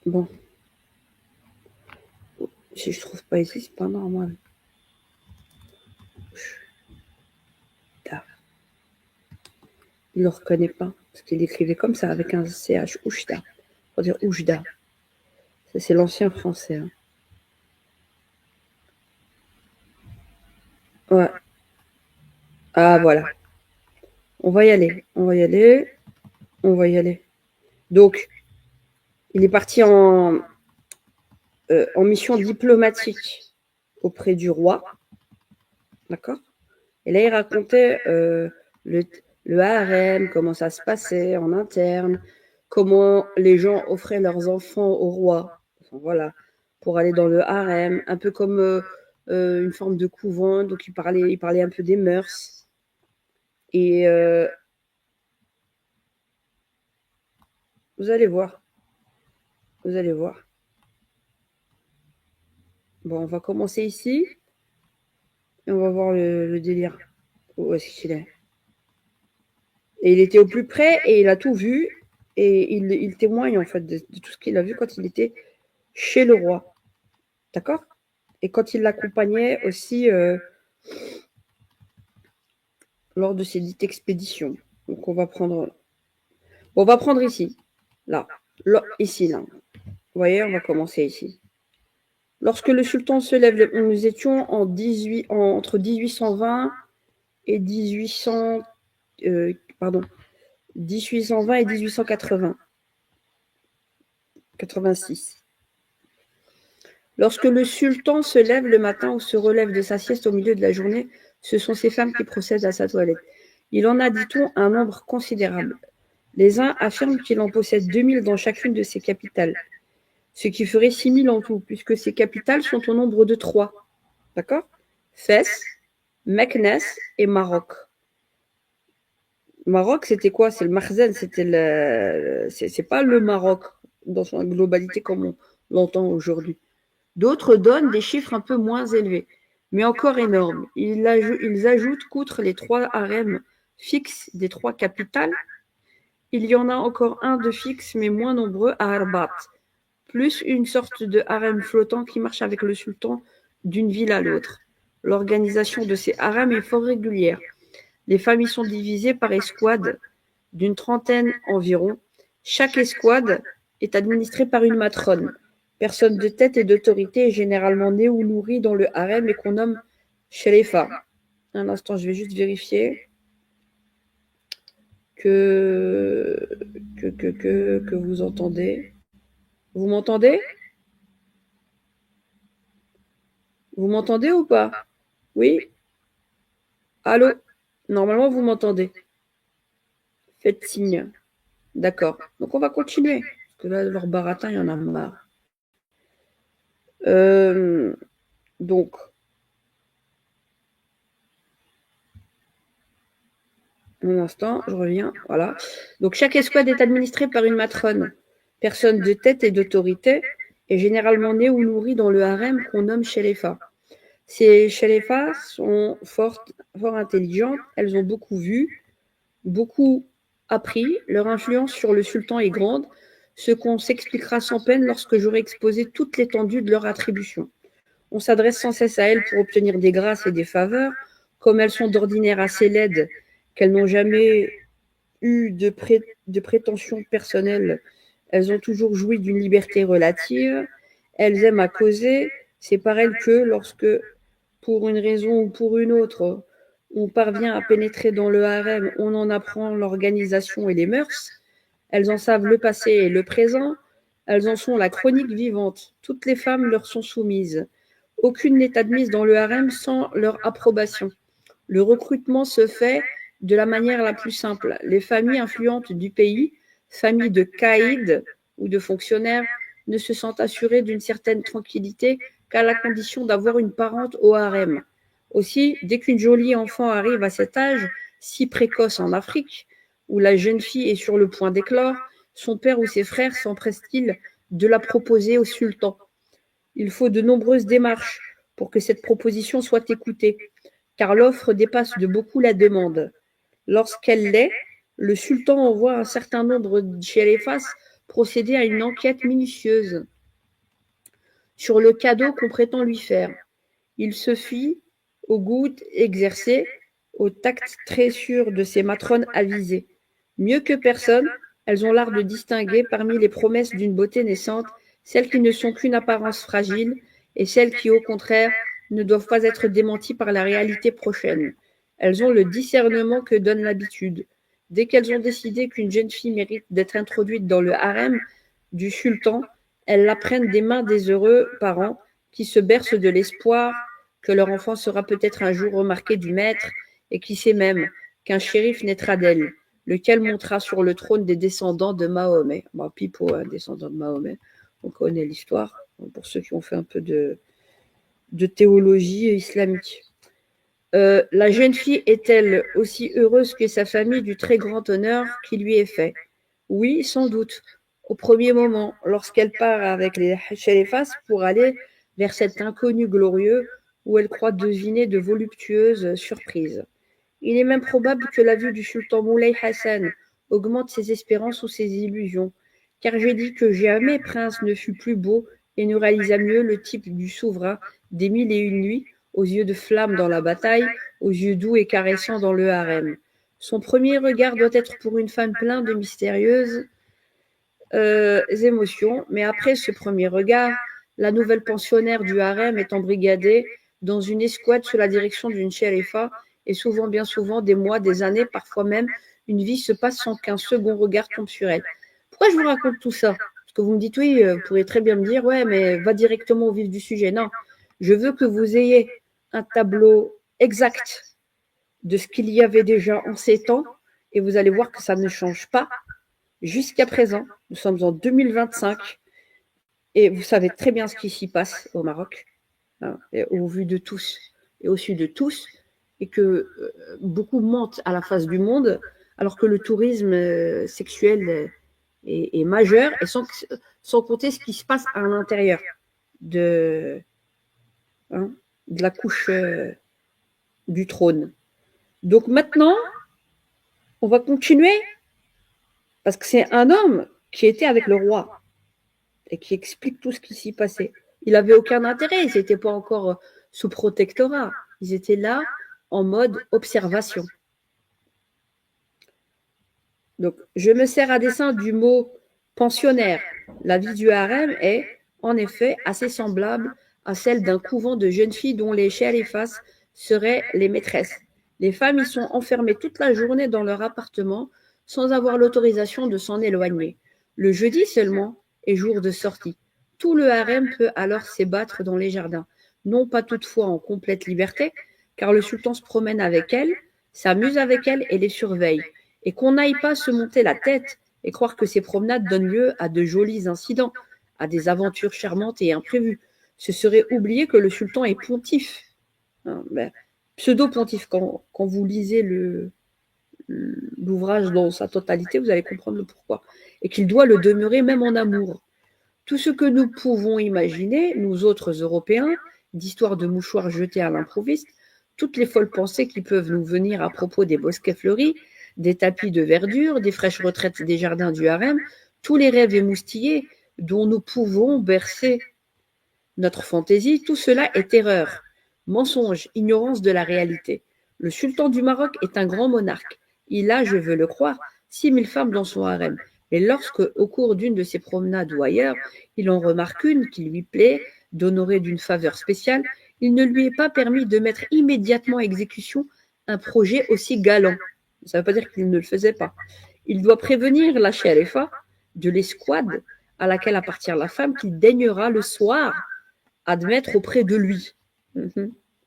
Bon. Si je trouve pas ici, c'est pas normal. Il le reconnaît pas, parce qu'il écrivait comme ça, avec un CH, Oujda. Pour dire Oujda. Ça, c'est l'ancien français. Hein. Ouais. Ah, voilà. On va y aller. On va y aller. On va y aller. Donc, il est parti en mission diplomatique auprès du roi. D'accord? Et là, il racontait le harem, comment ça se passait en interne, comment les gens offraient leurs enfants au roi. Enfin, voilà, pour aller dans le harem, un peu comme une forme de couvent. Donc, il parlait un peu des mœurs. Et vous allez voir. Vous allez voir. Bon, on va commencer ici. Et on va voir le délire. Où est-ce qu'il est? Et il était au plus près et il a tout vu. Et il témoigne en fait de tout ce qu'il a vu quand il était chez le roi. D'accord? Et quand il l'accompagnait aussi lors de ces dites expéditions. Donc on va prendre ici, là, ici, là. Vous voyez, on va commencer ici. Lorsque le sultan se lève, nous étions entre 1820 et 1820 et 1880. 86. Lorsque le sultan se lève le matin ou se relève de sa sieste au milieu de la journée, ce sont ses femmes qui procèdent à sa toilette. Il en a, dit-on, un nombre considérable. Les uns affirment qu'il en possède 2000 dans chacune de ses capitales, ce qui ferait 6000 en tout, puisque ces capitales sont au nombre de 3. D'accord? Fès, Meknès et Maroc. Maroc, c'était quoi? C'est le Makhzen, c'est pas le Maroc dans son globalité comme on l'entend aujourd'hui. D'autres donnent des chiffres un peu moins élevés, mais encore énormes. Ils ajoutent qu'outre les 3 harems fixes des 3 capitales, il y en a encore un de fixe mais moins nombreux à Arbat, plus une sorte de harem flottant qui marche avec le sultan d'une ville à l'autre. L'organisation de ces harems est fort régulière. Les familles sont divisées par escouades d'une 30aine environ. Chaque escouade est administrée par une matrone, personne de tête et d'autorité, généralement née ou nourrie dans le harem et qu'on nomme Sherifa. Un instant, je vais juste vérifier que vous entendez. Vous m'entendez? Vous m'entendez ou pas? Oui? Allô? Normalement, vous m'entendez. Faites signe. D'accord. Donc, on va continuer. Parce que là, leur baratin, il y en a marre. Donc, un instant, je reviens. Voilà. Donc, chaque escouade est administrée par une matrone, personne de tête et d'autorité, et généralement née ou nourrie dans le harem qu'on nomme Sherifa. Ces Sherifas sont fort intelligentes, elles ont beaucoup vu, beaucoup appris, leur influence sur le sultan est grande, ce qu'on s'expliquera sans peine lorsque j'aurai exposé toute l'étendue de leur attribution. On s'adresse sans cesse à elles pour obtenir des grâces et des faveurs, comme elles sont d'ordinaire assez laides, qu'elles n'ont jamais eu de prétentions personnelles, elles ont toujours joui d'une liberté relative, elles aiment à causer, c'est par elles que, lorsque pour une raison ou pour une autre, on parvient à pénétrer dans le harem, on en apprend l'organisation et les mœurs, elles en savent le passé et le présent, elles en sont la chronique vivante, toutes les femmes leur sont soumises. Aucune n'est admise dans le harem sans leur approbation. Le recrutement se fait de la manière la plus simple. Les familles influentes du pays, familles de caïds ou de fonctionnaires, ne se sentent assurées d'une certaine tranquillité qu'à la condition d'avoir une parente au harem. Aussi, dès qu'une jolie enfant arrive à cet âge, si précoce en Afrique, où la jeune fille est sur le point d'éclore, son père ou ses frères s'empressent-ils de la proposer au sultan. Il faut de nombreuses démarches pour que cette proposition soit écoutée, car l'offre dépasse de beaucoup la demande. Lorsqu'elle l'est, le sultan envoie un certain nombre de sherifas procéder à une enquête minutieuse sur le cadeau qu'on prétend lui faire. Il se fie au goût exercé, au tact très sûr de ces matrones avisées. Mieux que personne, elles ont l'art de distinguer parmi les promesses d'une beauté naissante celles qui ne sont qu'une apparence fragile et celles qui, au contraire, ne doivent pas être démenties par la réalité prochaine. Elles ont le discernement que donne l'habitude. Dès qu'elles ont décidé qu'une jeune fille mérite d'être introduite dans le harem du sultan, elles la prennent des mains des heureux parents qui se bercent de l'espoir que leur enfant sera peut-être un jour remarqué du maître et qui sait même qu'un shérif naîtra d'elle, lequel montera sur le trône des descendants de Mahomet. Bon, Pipo, descendant de Mahomet, on connaît l'histoire, pour ceux qui ont fait un peu de théologie islamique. La jeune fille est-elle aussi heureuse que sa famille du très grand honneur qui lui est fait? Oui, sans doute. Au premier moment, lorsqu'elle part avec les sherifas pour aller vers cet inconnu glorieux où elle croit deviner de voluptueuses surprises. Il est même probable que la vue du sultan Moulay Hassan augmente ses espérances ou ses illusions, car j'ai dit que jamais prince ne fut plus beau et ne réalisa mieux le type du souverain des 1001 nuits, aux yeux de flamme dans la bataille, aux yeux doux et caressants dans le harem. Son premier regard doit être pour une femme plein de mystérieuses émotions, mais après ce premier regard, la nouvelle pensionnaire du harem est embrigadée dans une escouade sous la direction d'une shérifa, et souvent, bien souvent, des mois, des années, parfois même, une vie se passe sans qu'un second regard tombe sur elle. Pourquoi je vous raconte tout ça? Parce que vous me dites, oui, vous pourriez très bien me dire, ouais, mais va directement au vif du sujet. Non, je veux que vous ayez un tableau exact de ce qu'il y avait déjà en ces temps, et vous allez voir que ça ne change pas jusqu'à présent. Nous sommes en 2025, et vous savez très bien ce qui s'y passe au Maroc, hein, au vu de tous et au su de tous, et que beaucoup mentent à la face du monde, alors que le tourisme sexuel est majeur, et sans compter ce qui se passe à l'intérieur de la couche du trône. Donc maintenant, on va continuer, parce que c'est un homme qui était avec le roi et qui explique tout ce qui s'y passait. Il n'avait aucun intérêt, ils n'étaient pas encore sous protectorat. Ils étaient là en mode observation. Donc, je me sers à dessein du mot pensionnaire. La vie du harem est, en effet, assez semblable à celle d'un couvent de jeunes filles dont les shérifas seraient les maîtresses. Les femmes y sont enfermées toute la journée dans leur appartement sans avoir l'autorisation de s'en éloigner. Le jeudi seulement est jour de sortie. Tout le harem peut alors s'ébattre dans les jardins, non pas toutefois en complète liberté, car le sultan se promène avec elles, s'amuse avec elles et les surveille. Et qu'on n'aille pas se monter la tête et croire que ces promenades donnent lieu à de jolis incidents, à des aventures charmantes et imprévues. Ce serait oublier que le sultan est pontife. Pseudo-pontife. Quand vous lisez l'ouvrage dans sa totalité, vous allez comprendre le pourquoi. Et qu'il doit le demeurer même en amour. Tout ce que nous pouvons imaginer, nous autres Européens, d'histoires de mouchoirs jetés à l'improviste, toutes les folles pensées qui peuvent nous venir à propos des bosquets fleuris, des tapis de verdure, des fraîches retraites des jardins du harem, tous les rêves émoustillés dont nous pouvons bercer notre fantaisie, tout cela est erreur, mensonge, ignorance de la réalité. Le sultan du Maroc est un grand monarque. Il a, je veux le croire, 6000 femmes dans son harem. Et lorsque, au cours d'une de ses promenades ou ailleurs, il en remarque une qui lui plaît, d'honorer d'une faveur spéciale, il ne lui est pas permis de mettre immédiatement à exécution un projet aussi galant. Ça ne veut pas dire qu'il ne le faisait pas. Il doit prévenir la shérifa de l'escouade à laquelle appartient la femme qu'il daignera le soir admettre auprès de lui. Ouais,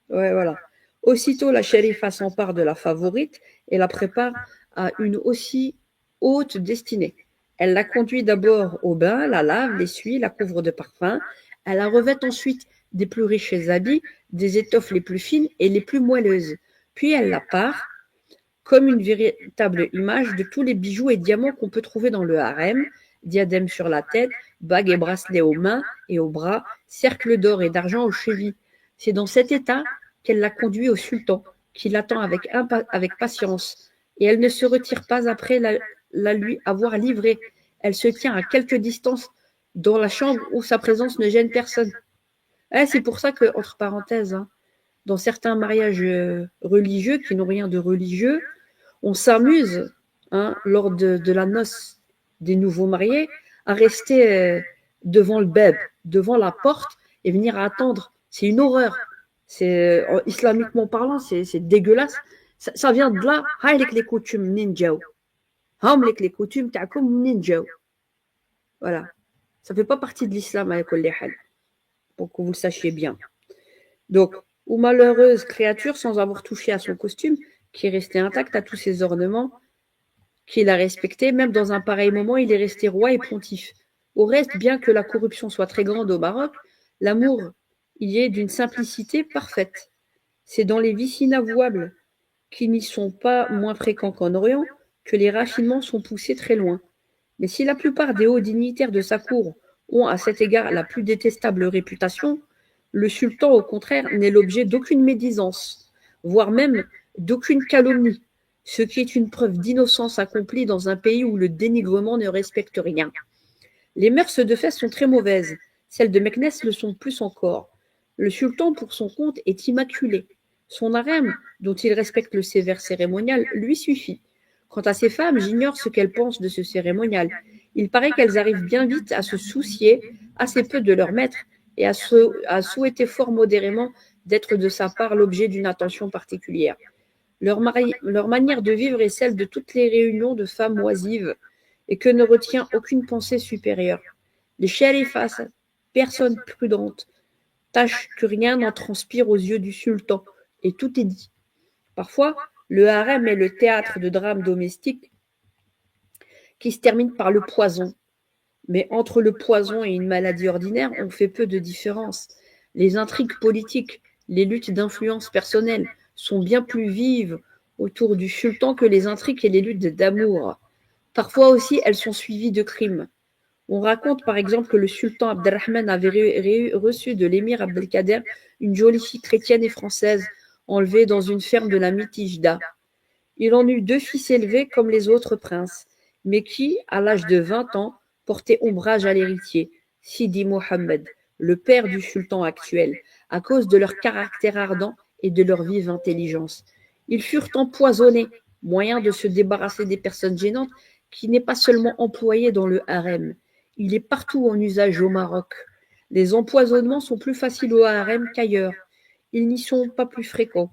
voilà. Aussitôt, la shérifa s'empare de la favorite et la prépare à une aussi haute destinée. Elle la conduit d'abord au bain, la lave, l'essuie, la couvre de parfums. Elle la revêt ensuite des plus riches habits, des étoffes les plus fines et les plus moelleuses. Puis elle la pare comme une véritable image de tous les bijoux et diamants qu'on peut trouver dans le harem, diadème sur la tête, bagues et bracelets aux mains et aux bras, cercles d'or et d'argent aux chevilles. C'est dans cet état qu'elle la conduit au sultan, qui l'attend avec patience, et elle ne se retire pas après la lui avoir livrée. Elle se tient à quelque distance dans la chambre où sa présence ne gêne personne. C'est pour ça que, entre parenthèses, dans certains mariages religieux qui n'ont rien de religieux, on s'amuse lors de la noce des nouveaux mariés à rester devant le beb, devant la porte et venir attendre. C'est une horreur. C'est islamiquement parlant, c'est dégueulasse. Ça vient de là. Haïlik les coutumes ninja. Hamlik les coutumes ta'koum ninja. Voilà. Ça fait pas partie de l'islam avec les hal, pour que vous le sachiez bien. Donc, ou malheureuse créature sans avoir touché à son costume, qui est resté intact à tous ses ornements, qu'il a respectés, même dans un pareil moment, il est resté roi et pontife. Au reste, bien que la corruption soit très grande au Maroc, l'amour y est d'une simplicité parfaite. C'est dans les vices inavouables, qui n'y sont pas moins fréquents qu'en Orient, que les raffinements sont poussés très loin. Mais si la plupart des hauts dignitaires de sa cour ont à cet égard la plus détestable réputation, le sultan, au contraire, n'est l'objet d'aucune médisance, voire même d'aucune calomnie, ce qui est une preuve d'innocence accomplie dans un pays où le dénigrement ne respecte rien. Les mœurs de Fès sont très mauvaises, celles de Meknès le sont plus encore. Le sultan, pour son compte, est immaculé. Son harem, dont il respecte le sévère cérémonial, lui suffit. Quant à ces femmes, j'ignore ce qu'elles pensent de ce cérémonial. Il paraît qu'elles arrivent bien vite à se soucier assez peu de leur maître et à souhaiter fort modérément d'être de sa part l'objet d'une attention particulière. Leur manière de vivre est celle de toutes les réunions de femmes oisives et que ne retient aucune pensée supérieure. Les sharifas, personnes prudentes, tâchent que rien n'en transpire aux yeux du sultan, et tout est dit. Parfois, le harem est le théâtre de drames domestiques qui se terminent par le poison. Mais entre le poison et une maladie ordinaire, on fait peu de différence. Les intrigues politiques, les luttes d'influence personnelle sont bien plus vives autour du sultan que les intrigues et les luttes d'amour. Parfois aussi, elles sont suivies de crimes. On raconte par exemple que le sultan Abdelrahman avait reçu de l'émir Abdelkader une jolie fille chrétienne et française enlevée dans une ferme de la Mitijda. Il en eut 2 fils élevés comme les autres princes, mais qui, à l'âge de 20 ans, portaient ombrage à l'héritier, Sidi Mohammed, le père du sultan actuel, à cause de leur caractère ardent et de leur vive intelligence. Ils furent empoisonnés, moyen de se débarrasser des personnes gênantes qui n'est pas seulement employé dans le harem. Il est partout en usage au Maroc. Les empoisonnements sont plus faciles au harem qu'ailleurs. Ils n'y sont pas plus fréquents.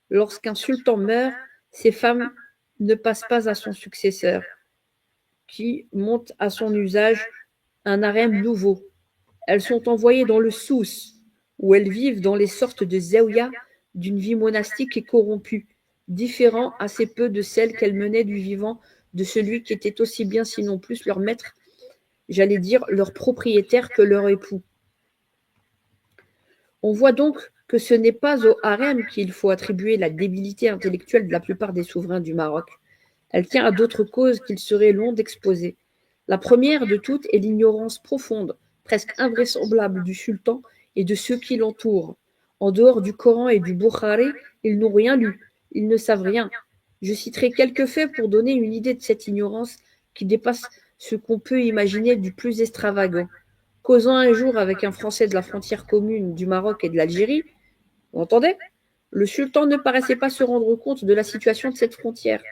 Lorsqu'un sultan meurt, ces femmes ne passent pas à son successeur, qui monte à son usage un harem nouveau. Elles sont envoyées dans le Souss, où elles vivent dans les sortes de zaouïas d'une vie monastique et corrompue, différent assez peu de celles qu'elles menaient du vivant de celui qui était aussi bien, sinon plus, leur maître, j'allais dire leur propriétaire, que leur époux. On voit donc que ce n'est pas au harem qu'il faut attribuer la débilité intellectuelle de la plupart des souverains du Maroc. Elle tient à d'autres causes qu'il serait long d'exposer. La première de toutes est l'ignorance profonde, presque invraisemblable du sultan et de ceux qui l'entourent. En dehors du Coran et du Bukhari, ils n'ont rien lu, ils ne savent rien. Je citerai quelques faits pour donner une idée de cette ignorance qui dépasse ce qu'on peut imaginer du plus extravagant. Causant un jour avec un Français de la frontière commune du Maroc et de l'Algérie, vous entendez? Le sultan ne paraissait pas se rendre compte de la situation de cette frontière.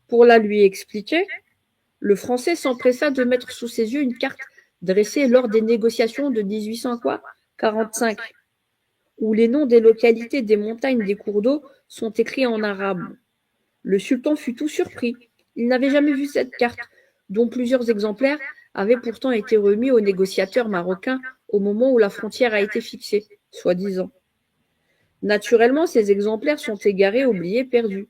Pour la lui expliquer, le Français s'empressa de mettre sous ses yeux une carte dressée lors des négociations de 1845, où les noms des localités, des montagnes, des cours d'eau sont écrits en arabe. Le sultan fut tout surpris. Il n'avait jamais vu cette carte, dont plusieurs exemplaires avaient pourtant été remis aux négociateurs marocains au moment où la frontière a été fixée, soi-disant. Naturellement, ces exemplaires sont égarés, oubliés, perdus.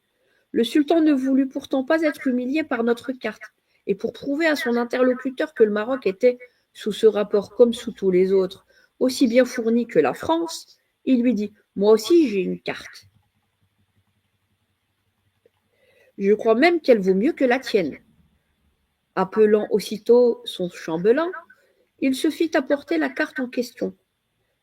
Le sultan ne voulut pourtant pas être humilié par notre carte, et pour prouver à son interlocuteur que le Maroc était, sous ce rapport comme sous tous les autres, aussi bien fourni que la France, il lui dit « Moi aussi j'ai une carte. Je crois même qu'elle vaut mieux que la tienne. » Appelant aussitôt son chambellan, il se fit apporter la carte en question.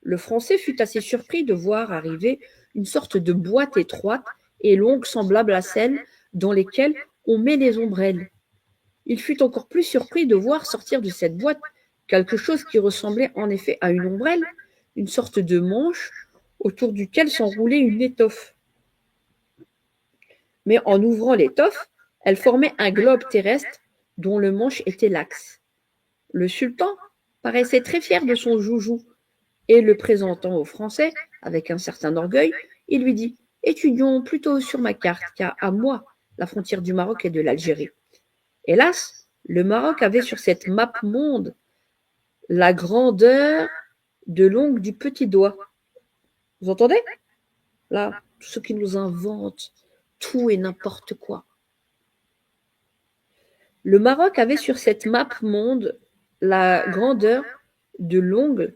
Le Français fut assez surpris de voir arriver une sorte de boîte étroite et longue semblable à celle dans lesquelles on met les ombrelles. Il fut encore plus surpris de voir sortir de cette boîte quelque chose qui ressemblait en effet à une ombrelle, une sorte de manche autour duquel s'enroulait une étoffe. Mais en ouvrant l'étoffe, elle formait un globe terrestre dont le manche était l'axe. Le sultan paraissait très fier de son joujou et le présentant au Français avec un certain orgueil, il lui dit « Étudions plutôt sur ma carte, car à moi la frontière du Maroc et de l'Algérie. » Hélas, le Maroc avait sur cette map monde la grandeur de l'ongle du petit doigt. Vous entendez? Là, tous ceux qui nous inventent tout et n'importe quoi. Le Maroc avait sur cette map monde la grandeur de l'ongle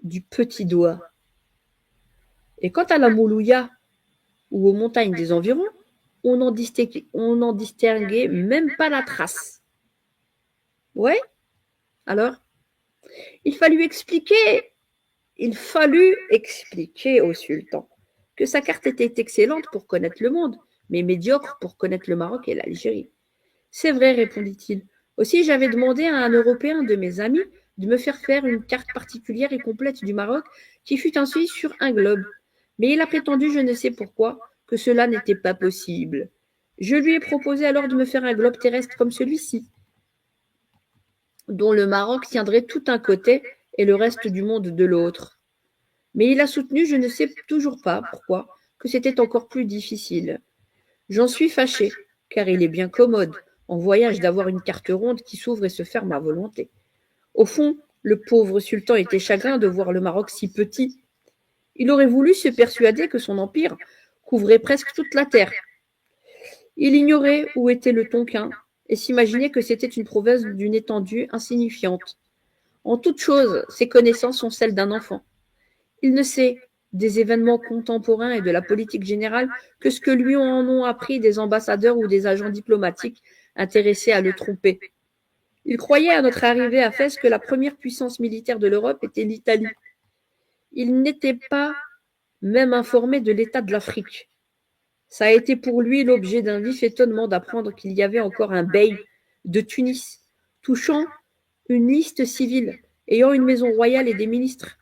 du petit doigt. Et quant à la Moulouya ou aux montagnes des environs, on n'en distinguait même pas la trace. Ouais? Alors, il fallut expliquer au sultan que sa carte était excellente pour connaître le monde, mais médiocre pour connaître le Maroc et l'Algérie. C'est vrai, répondit-il. Aussi, j'avais demandé à un Européen de mes amis de me faire une carte particulière et complète du Maroc qui fut ainsi sur un globe. Mais il a prétendu, je ne sais pourquoi, que cela n'était pas possible. Je lui ai proposé alors de me faire un globe terrestre comme celui-ci, dont le Maroc tiendrait tout un côté et le reste du monde de l'autre. Mais il a soutenu, je ne sais toujours pas pourquoi, que c'était encore plus difficile. J'en suis fâché, car il est bien commode, en voyage, d'avoir une carte ronde qui s'ouvre et se ferme à volonté. Au fond, le pauvre sultan était chagrin de voir le Maroc si petit. Il aurait voulu se persuader que son empire couvrait presque toute la terre. Il ignorait où était le Tonkin et s'imaginait que c'était une province d'une étendue insignifiante. En toute chose, ses connaissances sont celles d'un enfant. Il ne sait des événements contemporains et de la politique générale que ce que lui en ont appris des ambassadeurs ou des agents diplomatiques intéressés à le tromper. Il croyait à notre arrivée à Fès que la première puissance militaire de l'Europe était l'Italie. Il n'était pas même informé de l'état de l'Afrique. Ça a été pour lui l'objet d'un vif étonnement d'apprendre qu'il y avait encore un bey de Tunis, touchant une liste civile, ayant une maison royale et des ministres.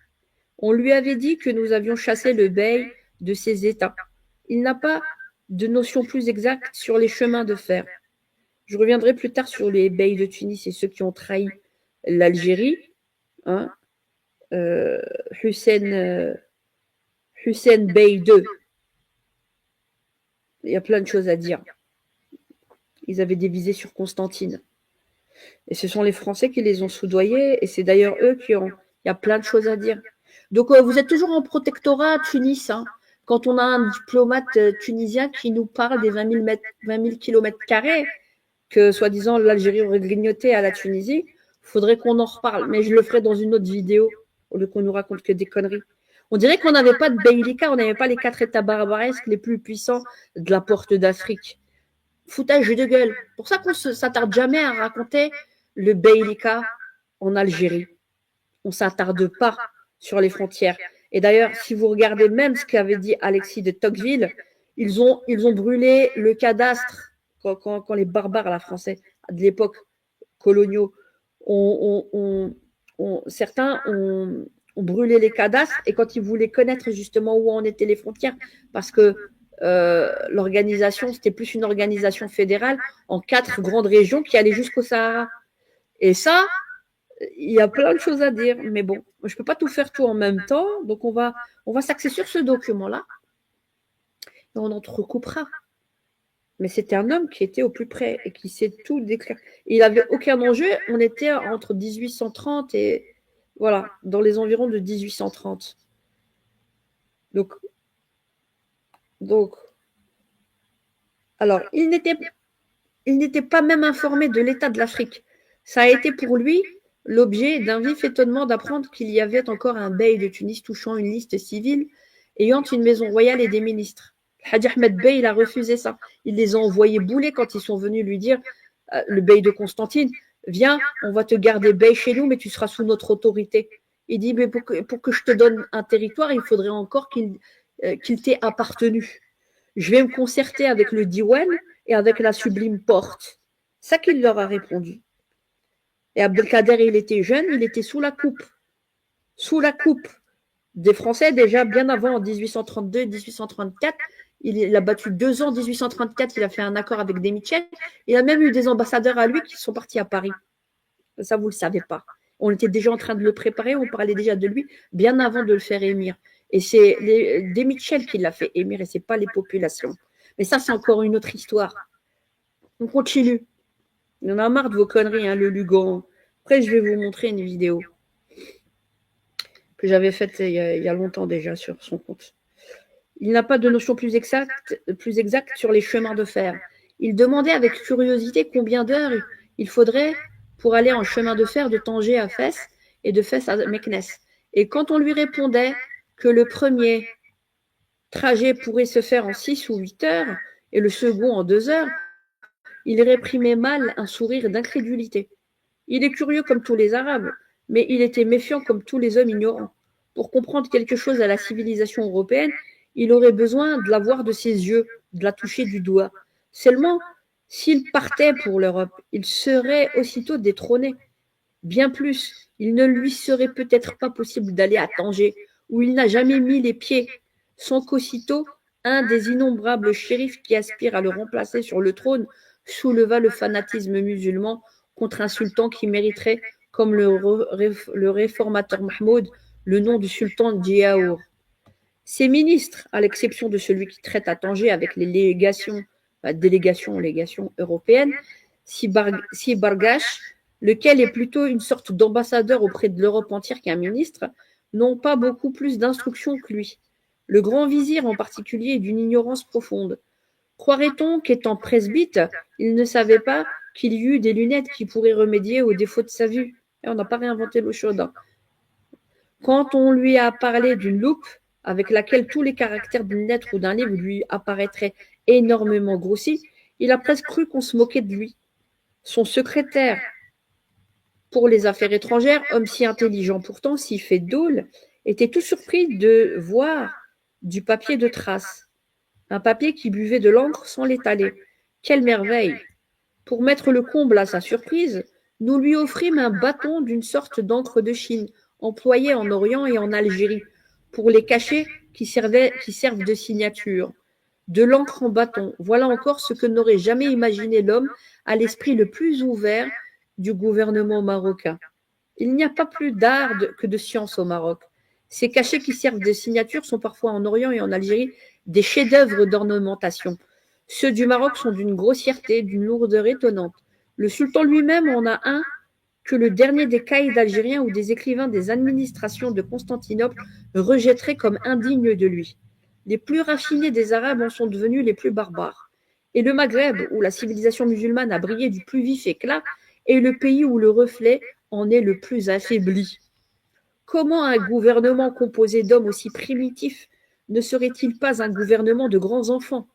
On lui avait dit que nous avions chassé le bey de ses États. Il n'a pas de notion plus exacte sur les chemins de fer. Je reviendrai plus tard sur les beys de Tunis et ceux qui ont trahi l'Algérie. Hein, Hussein Bey II. Il y a plein de choses à dire. Ils avaient dévisé sur Constantine. Et ce sont les Français qui les ont soudoyés. Et c'est d'ailleurs eux qui ont... Il y a plein de choses à dire. Donc, vous êtes toujours en protectorat à Tunis. Hein, quand on a un diplomate tunisien qui nous parle des 20 000 kilomètres carrés que, soi-disant, l'Algérie aurait grignoté à la Tunisie, il faudrait qu'on en reparle. Mais je le ferai dans une autre vidéo, au lieu qu'on nous raconte que des conneries. On dirait qu'on n'avait pas de Beylika, on n'avait pas les 4 États barbaresques les plus puissants de la porte d'Afrique. Foutage de gueule. Pour ça qu'on ne s'attarde jamais à raconter le Beylika en Algérie. On ne s'attarde pas sur les frontières. Et d'ailleurs, si vous regardez même ce qu'avait dit Alexis de Tocqueville, ils ont brûlé le cadastre quand les barbares, la français, de l'époque, coloniaux, certains ont brûlé les cadastres et quand ils voulaient connaître justement où en étaient les frontières, parce que l'organisation, c'était plus une organisation fédérale en 4 grandes régions qui allaient jusqu'au Sahara. Et ça, il y a plein de choses à dire, mais bon, je ne peux pas tout faire tout en même temps, donc on va s'axer sur ce document-là et on entrecoupera. Mais c'était un homme qui était au plus près et qui s'est tout déclaré. Il n'avait aucun enjeu, on était entre 1830 et voilà, dans les environs de 1830. Donc alors, il n'était pas même informé de l'état de l'Afrique. Ça a été pour lui l'objet d'un vif étonnement d'apprendre qu'il y avait encore un bey de Tunis touchant une liste civile, ayant une maison royale et des ministres. Hadj Ahmed Bey, il a refusé ça. Il les a envoyés bouler quand ils sont venus lui dire, le bey de Constantine, viens, on va te garder bey chez nous, mais tu seras sous notre autorité. Il dit, mais pour que je te donne un territoire, il faudrait encore qu'il t'ait appartenu. Je vais me concerter avec le Diwan et avec la sublime porte. Ça qu'il leur a répondu. Et Abdelkader, il était jeune, il était sous la coupe. Sous la coupe des Français, déjà bien avant, en 1832-1834. Il a battu 2 ans, en 1834, il a fait un accord avec des Mitchell. Il a même eu des ambassadeurs à lui qui sont partis à Paris. Ça, vous ne le savez pas. On était déjà en train de le préparer, on parlait déjà de lui bien avant de le faire émir. Et c'est des Mitchell qui l'a fait émir et ce n'est pas les populations. Mais ça, c'est encore une autre histoire. On continue. Il y en a marre de vos conneries, hein, le Lugan. Après, je vais vous montrer une vidéo que j'avais faite il y a longtemps déjà sur son compte. Il n'a pas de notion plus exacte sur les chemins de fer. Il demandait avec curiosité combien d'heures il faudrait pour aller en chemin de fer de Tanger à Fès et de Fès à Meknès. Et quand on lui répondait que le premier trajet pourrait se faire en 6 ou 8 heures et le second en 2 heures, il réprimait mal un sourire d'incrédulité. Il est curieux comme tous les Arabes, mais il était méfiant comme tous les hommes ignorants. Pour comprendre quelque chose à la civilisation européenne, il aurait besoin de la voir de ses yeux, de la toucher du doigt. Seulement, s'il partait pour l'Europe, il serait aussitôt détrôné. Bien plus, il ne lui serait peut-être pas possible d'aller à Tanger, où il n'a jamais mis les pieds. sans qu'aussitôt un des innombrables shérifs qui aspirent à le remplacer sur le trône souleva le fanatisme musulman contre un sultan qui mériterait, comme le réformateur Mahmoud, le nom du sultan Djiaour. Ses ministres, à l'exception de celui qui traite à Tanger avec les légations européennes, Bargash, lequel est plutôt une sorte d'ambassadeur auprès de l'Europe entière qu'un ministre, n'ont pas beaucoup plus d'instructions que lui. Le grand vizir en particulier est d'une ignorance profonde. Croirait-on qu'étant presbyte, il ne savait pas qu'il y eut des lunettes qui pourraient remédier aux défauts de sa vue? Et on n'a pas réinventé l'eau chaude. Quand on lui a parlé d'une loupe avec laquelle tous les caractères d'une lettre ou d'un livre lui apparaîtraient énormément grossis, il a presque cru qu'on se moquait de lui. Son secrétaire pour les affaires étrangères, homme si intelligent pourtant, si fait dôle, était tout surpris de voir du papier de trace, un papier qui buvait de l'encre sans l'étaler. Quelle merveille! Pour mettre le comble à sa surprise, nous lui offrîmes un bâton d'une sorte d'encre de Chine, employée en Orient et en Algérie, pour les cachets qui servent de signature. De l'encre en bâton, voilà encore ce que n'aurait jamais imaginé l'homme à l'esprit le plus ouvert du gouvernement marocain. Il n'y a pas plus d'art que de science au Maroc. Ces cachets qui servent de signature sont parfois en Orient et en Algérie des chefs-d'œuvre d'ornementation. Ceux du Maroc sont d'une grossièreté, d'une lourdeur étonnante. Le sultan lui-même en a un que le dernier des caïds algériens ou des écrivains des administrations de Constantinople rejetterait comme indigne de lui. Les plus raffinés des Arabes en sont devenus les plus barbares. Et le Maghreb, où la civilisation musulmane a brillé du plus vif éclat, est le pays où le reflet en est le plus affaibli. Comment un gouvernement composé d'hommes aussi primitifs ne serait-il pas un gouvernement de grands enfants?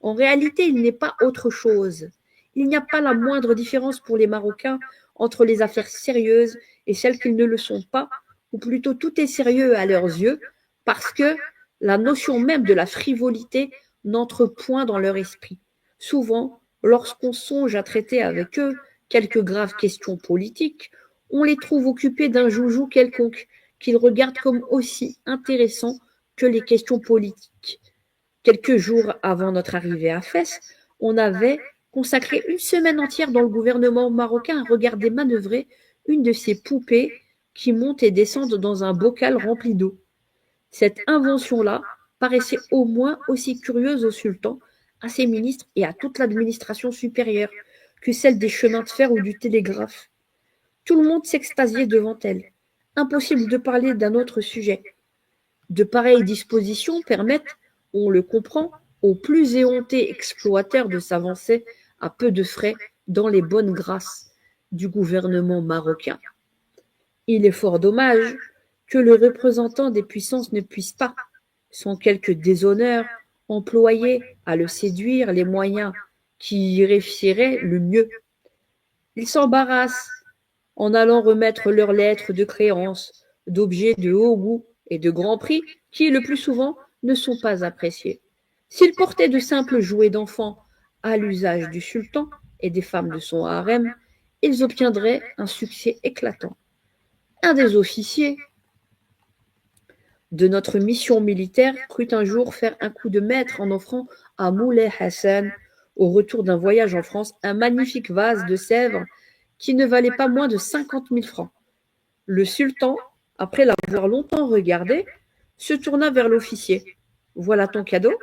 En réalité, il n'est pas autre chose. Il n'y a pas la moindre différence pour les Marocains entre les affaires sérieuses et celles qui ne le sont pas, ou plutôt tout est sérieux à leurs yeux, parce que la notion même de la frivolité n'entre point dans leur esprit. Souvent, lorsqu'on songe à traiter avec eux quelques graves questions politiques, on les trouve occupés d'un joujou quelconque, qu'ils regardent comme aussi intéressant que les questions politiques. Quelques jours avant notre arrivée à Fès, on avait consacré une semaine entière dans le gouvernement marocain à regarder manœuvrer une de ces poupées qui montent et descendent dans un bocal rempli d'eau. Cette invention-là paraissait au moins aussi curieuse au sultan, à ses ministres et à toute l'administration supérieure que celle des chemins de fer ou du télégraphe. Tout le monde s'extasiait devant elle. Impossible de parler d'un autre sujet. De pareilles dispositions permettent, on le comprend, aux plus éhontés exploiteurs de s'avancer à peu de frais dans les bonnes grâces du gouvernement marocain. Il est fort dommage que le représentant des puissances ne puisse pas, sans quelque déshonneur, employer à le séduire les moyens qui y réussiraient le mieux. Ils s'embarrassent en allant remettre leurs lettres de créance d'objets de haut goût et de grand prix qui, le plus souvent, ne sont pas appréciés. S'ils portaient de simples jouets d'enfants à l'usage du sultan et des femmes de son harem, ils obtiendraient un succès éclatant. Un des officiers de notre mission militaire crut un jour faire un coup de maître en offrant à Moulay Hassan, au retour d'un voyage en France, un magnifique vase de Sèvres qui ne valait pas moins de 50 000 francs. Le sultan, après l'avoir longtemps regardé, se tourna vers l'officier. « Voilà ton cadeau.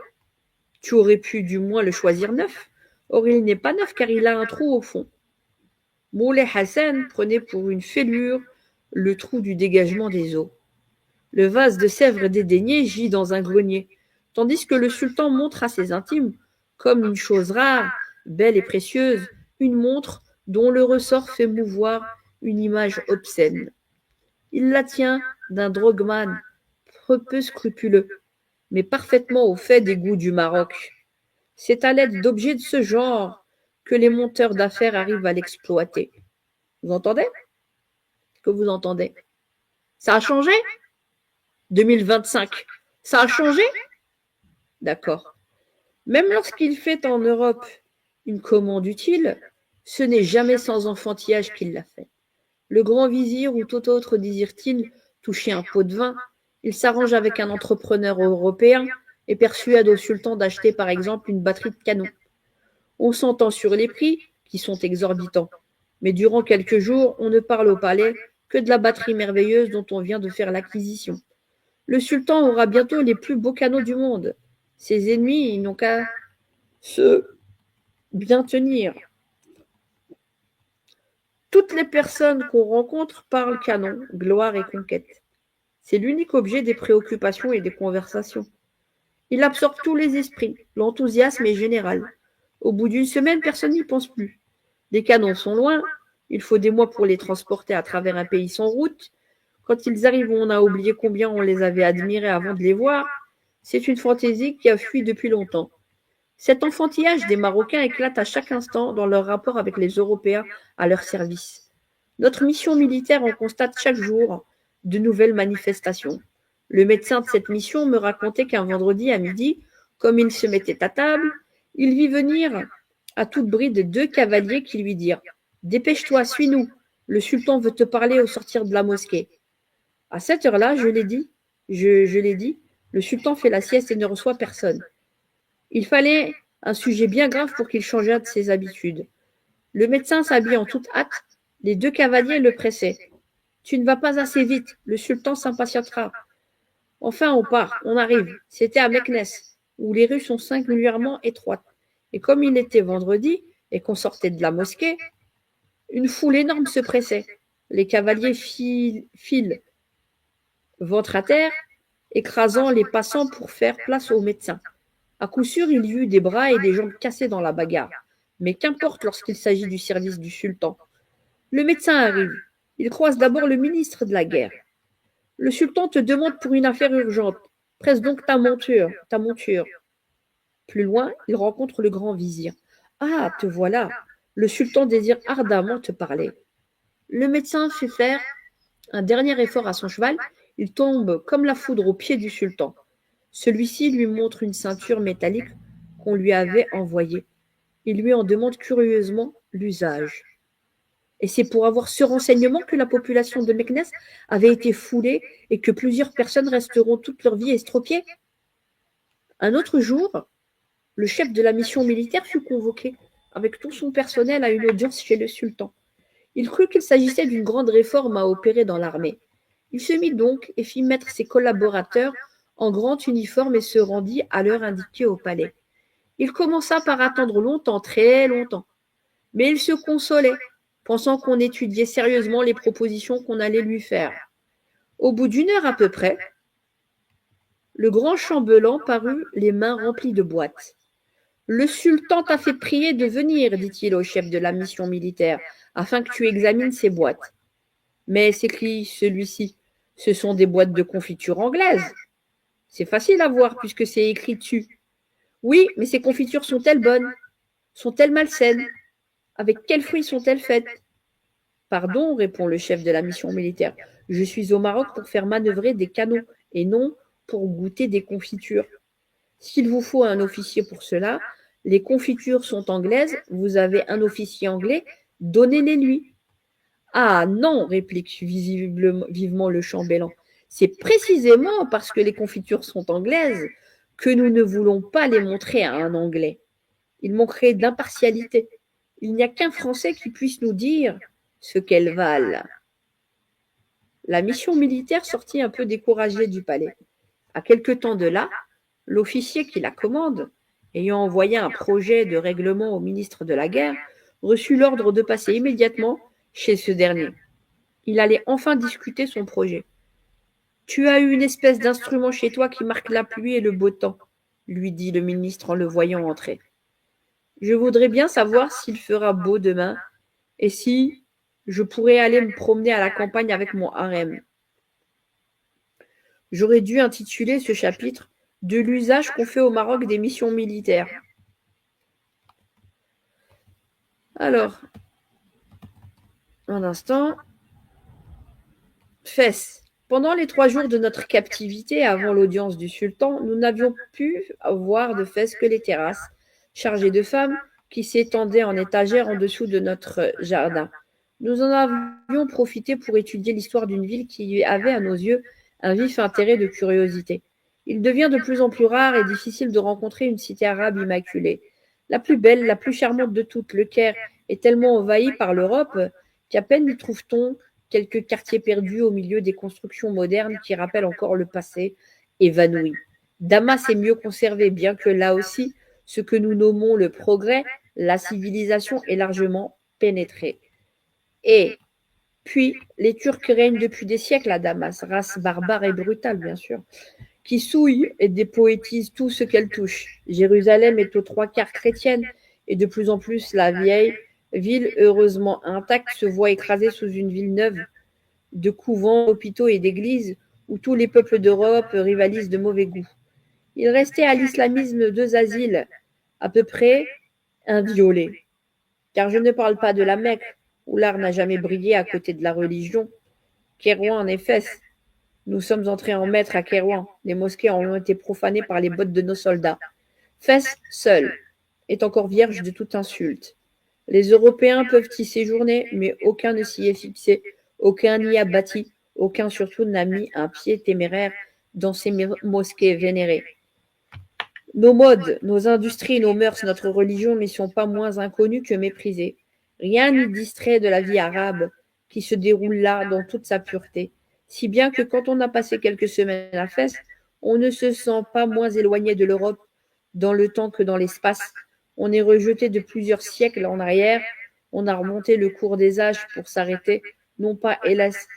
Tu aurais pu du moins le choisir neuf. Or, il n'est pas neuf car il a un trou au fond. » Moulay Hassan prenait pour une fêlure le trou du dégagement des eaux. Le vase de Sèvres dédaigné gît dans un grenier, tandis que le sultan montre à ses intimes, comme une chose rare, belle et précieuse, une montre dont le ressort fait mouvoir une image obscène. Il la tient d'un drogman peu scrupuleux, mais parfaitement au fait des goûts du Maroc. C'est à l'aide d'objets de ce genre que les monteurs d'affaires arrivent à l'exploiter. Vous entendez? Est-ce que vous entendez? Ça a changé? 2025. Ça a changé? D'accord. Même lorsqu'il fait en Europe une commande utile, ce n'est jamais sans enfantillage qu'il l'a fait. Le grand vizir ou tout autre désire-t-il toucher un pot de vin Il s'arrange avec un entrepreneur européen et persuade au sultan d'acheter par exemple une batterie de canons. On s'entend sur les prix, qui sont exorbitants, mais durant quelques jours, on ne parle au palais que de la batterie merveilleuse dont on vient de faire l'acquisition. Le sultan aura bientôt les plus beaux canons du monde. Ses ennemis, ils n'ont qu'à se bien tenir. Toutes les personnes qu'on rencontre parlent canon, gloire et conquête. C'est l'unique objet des préoccupations et des conversations. Il absorbe tous les esprits, l'enthousiasme est général. Au bout d'une semaine, personne n'y pense plus. Les canons sont loin, il faut des mois pour les transporter à travers un pays sans route. Quand ils arrivent, on a oublié combien on les avait admirés avant de les voir. C'est une fantaisie qui a fui depuis longtemps. Cet enfantillage des Marocains éclate à chaque instant dans leur rapport avec les Européens à leur service. Notre mission militaire en constate chaque jour de nouvelles manifestations. Le médecin de cette mission me racontait qu'un vendredi à midi, comme il se mettait à table, il vit venir à toute bride 2 cavaliers qui lui dirent « Dépêche-toi, suis-nous, le sultan veut te parler au sortir de la mosquée. » À cette heure-là, je l'ai dit, le sultan fait la sieste et ne reçoit personne. Il fallait un sujet bien grave pour qu'il changeât de ses habitudes. Le médecin s'habille en toute hâte, les 2 cavaliers le pressaient. « Tu ne vas pas assez vite, le sultan s'impatientera. » Enfin, on part, on arrive. C'était à Meknès, où les rues sont singulièrement étroites. Et comme il était vendredi et qu'on sortait de la mosquée, une foule énorme se pressait. Les cavaliers filent ventre à terre, écrasant les passants pour faire place au médecin. À coup sûr, il y eut des bras et des jambes cassés dans la bagarre. Mais qu'importe lorsqu'il s'agit du service du sultan. Le médecin arrive. Il croise d'abord le ministre de la guerre. Le sultan te demande pour une affaire urgente. Presse donc ta monture. Plus loin, il rencontre le grand vizir. Ah, te voilà. Le sultan désire ardemment te parler. Le médecin fait faire un dernier effort à son cheval. Il tombe comme la foudre aux pieds du sultan. Celui-ci lui montre une ceinture métallique qu'on lui avait envoyée. Il lui en demande curieusement l'usage. Et c'est pour avoir ce renseignement que la population de Meknès avait été foulée et que plusieurs personnes resteront toute leur vie estropiées. Un autre jour, le chef de la mission militaire fut convoqué avec tout son personnel à une audience chez le sultan. Il crut qu'il s'agissait d'une grande réforme à opérer dans l'armée. Il se mit donc et fit mettre ses collaborateurs en grand uniforme et se rendit à l'heure indiquée au palais. Il commença par attendre longtemps, très longtemps. Mais il se consolait, pensant qu'on étudiait sérieusement les propositions qu'on allait lui faire. Au bout d'1 heure à peu près, le grand chambellan parut les mains remplies de boîtes. « Le sultan t'a fait prier de venir, dit-il au chef de la mission militaire, afin que tu examines ces boîtes. Mais, s'écrie celui-ci, ce sont des boîtes de confiture anglaise. C'est facile à voir puisque c'est écrit dessus. Oui, mais ces confitures sont-elles bonnes? Sont-elles malsaines? Avec quels fruits sont-elles faites? Pardon, répond le chef de la mission militaire, je suis au Maroc pour faire manœuvrer des canons et non pour goûter des confitures. S'il vous faut un officier pour cela, les confitures sont anglaises, vous avez un officier anglais, donnez-les lui. Ah non, réplique vivement le chambellan, c'est précisément parce que les confitures sont anglaises que nous ne voulons pas les montrer à un Anglais. Il manquerait d'impartialité. Il n'y a qu'un Français qui puisse nous dire ce qu'elles valent. La mission militaire sortit un peu découragée du palais. À quelque temps de là, l'officier qui la commande, ayant envoyé un projet de règlement au ministre de la guerre, reçut l'ordre de passer immédiatement chez ce dernier. Il allait enfin discuter son projet. « Tu as eu une espèce d'instrument chez toi qui marque la pluie et le beau temps, lui dit le ministre en le voyant entrer. Je voudrais bien savoir s'il fera beau demain et si je pourrais aller me promener à la campagne avec mon harem. J'aurais dû intituler ce chapitre « De l'usage qu'on fait au Maroc des missions militaires ». Alors, un instant. Fès. Pendant les 3 jours de notre captivité avant l'audience du sultan, nous n'avions pu voir de Fès que les terrasses, chargées de femmes, qui s'étendaient en étagères en dessous de notre jardin. Nous en avions profité pour étudier l'histoire d'une ville qui avait, à nos yeux, un vif intérêt de curiosité. Il devient de plus en plus rare et difficile de rencontrer une cité arabe immaculée. La plus belle, la plus charmante de toutes, le Caire, est tellement envahi par l'Europe qu'à peine y trouve-t-on quelques quartiers perdus au milieu des constructions modernes qui rappellent encore le passé évanoui. Damas est mieux conservé, bien que là aussi, ce que nous nommons le progrès, la civilisation est largement pénétrée. Et puis, les Turcs règnent depuis des siècles à Damas, race barbare et brutale, bien sûr, qui souille et dépoétise tout ce qu'elle touche. Jérusalem est aux trois quarts chrétienne et de plus en plus la vieille ville, heureusement intacte, se voit écrasée sous une ville neuve de couvents, d'hôpitaux et d'églises où tous les peuples d'Europe rivalisent de mauvais goût. Il restait à l'islamisme deux asiles, à peu près inviolés. Car je ne parle pas de la Mecque, où l'art n'a jamais brillé à côté de la religion. Kérouan en Éphèse. Nous sommes entrés en maître à Kérouan. Les mosquées ont été profanées par les bottes de nos soldats. Fès, seul, est encore vierge de toute insulte. Les Européens peuvent y séjourner, mais aucun ne s'y est fixé, aucun n'y a bâti, aucun surtout n'a mis un pied téméraire dans ces mosquées vénérées. Nos modes, nos industries, nos mœurs, notre religion n'y sont pas moins inconnues que méprisées. Rien n'y distrait de la vie arabe qui se déroule là dans toute sa pureté. Si bien que quand on a passé quelques semaines à Fès, on ne se sent pas moins éloigné de l'Europe dans le temps que dans l'espace. On est rejeté de plusieurs siècles en arrière, on a remonté le cours des âges pour s'arrêter, non pas, hélas,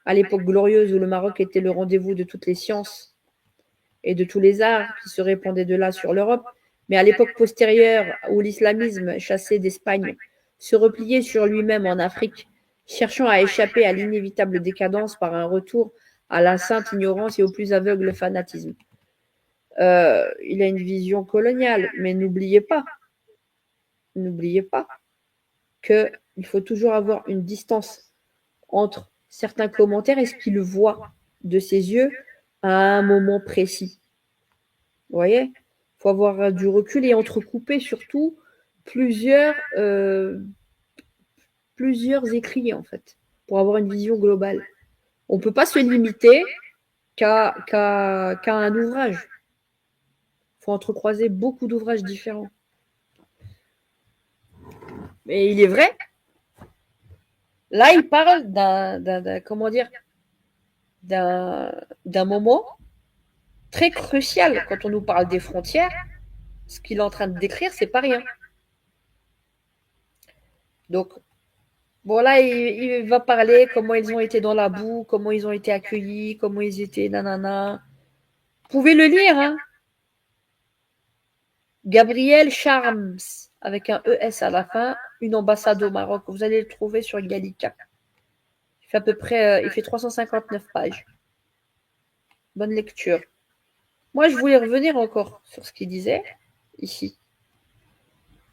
à l'époque glorieuse où le Maroc était le rendez-vous de toutes les sciences et de tous les arts qui se répandaient de là sur l'Europe, mais à l'époque postérieure où l'islamisme, chassé d'Espagne, se repliait sur lui-même en Afrique, cherchant à échapper à l'inévitable décadence par un retour à la sainte ignorance et au plus aveugle fanatisme. Il a une vision coloniale, mais n'oubliez pas qu'il faut toujours avoir une distance entre certains commentaires et ce qu'il voit de ses yeux à un moment précis. Vous voyez? Il faut avoir du recul et entrecouper surtout plusieurs écrits, en fait, pour avoir une vision globale. On ne peut pas se limiter qu'à un ouvrage. Il faut entrecroiser beaucoup d'ouvrages différents. Mais il est vrai, là, il parle d'un moment très crucial quand on nous parle des frontières. Ce qu'il est en train de décrire, c'est pas rien. Donc, bon, là, il va parler comment ils ont été dans la boue, comment ils ont été accueillis, comment ils étaient nanana. Vous pouvez le lire, hein. Gabriel Charms, avec un ES à la fin, une ambassade au Maroc. Vous allez le trouver sur Gallica. Il fait à peu près, il fait 359 pages. Bonne lecture. Moi, je voulais revenir encore sur ce qu'il disait ici.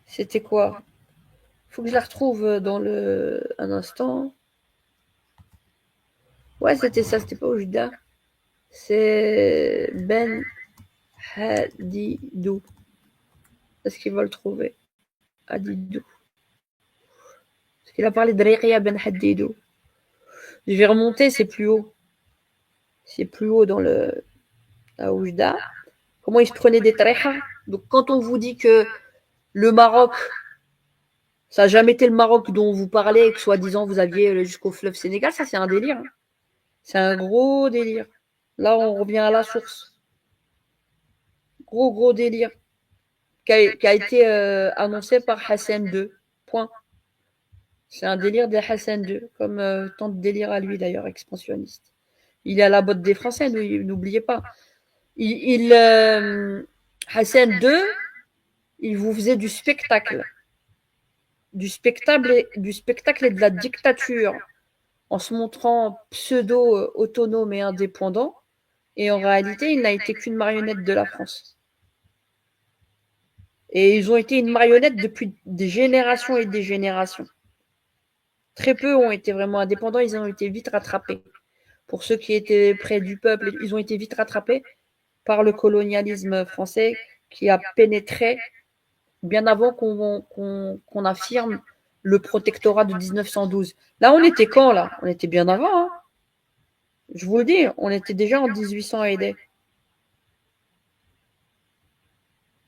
C'était quoi? Il faut que je la retrouve dans un instant. Ouais, c'était ça, c'était pas Oujda. C'est Ben Hadidou. Est-ce qu'il va le trouver? Hadidou. Parce qu'il a parlé de Riqia Ben Hadidou. Je vais remonter, c'est plus haut. C'est plus haut dans la Oujda. Comment il se prenait des tariha. Donc, quand on vous dit que le Maroc, ça n'a jamais été le Maroc dont vous parlez et que soi-disant vous aviez jusqu'au fleuve Sénégal, ça c'est un délire. Hein. C'est un gros délire. Là, on revient à la source. Gros délire. Qui a été annoncé par Hassan II. Point. C'est un délire de Hassan II. Comme tant de délire à lui d'ailleurs, expansionniste. Il est à la botte des Français, n'oubliez pas. Hassan II, il vous faisait du spectacle. Du spectacle et de la dictature en se montrant pseudo-autonome et indépendant. Et en réalité, il n'a été qu'une marionnette de la France. Et ils ont été une marionnette depuis des générations et des générations. Très peu ont été vraiment indépendants, ils ont été vite rattrapés. Pour ceux qui étaient près du peuple, ils ont été vite rattrapés par le colonialisme français qui a pénétré bien avant qu'on affirme le protectorat de 1912. Là, on était quand, là? On était bien avant. Hein, Je vous le dis, on était déjà en 1800 et des.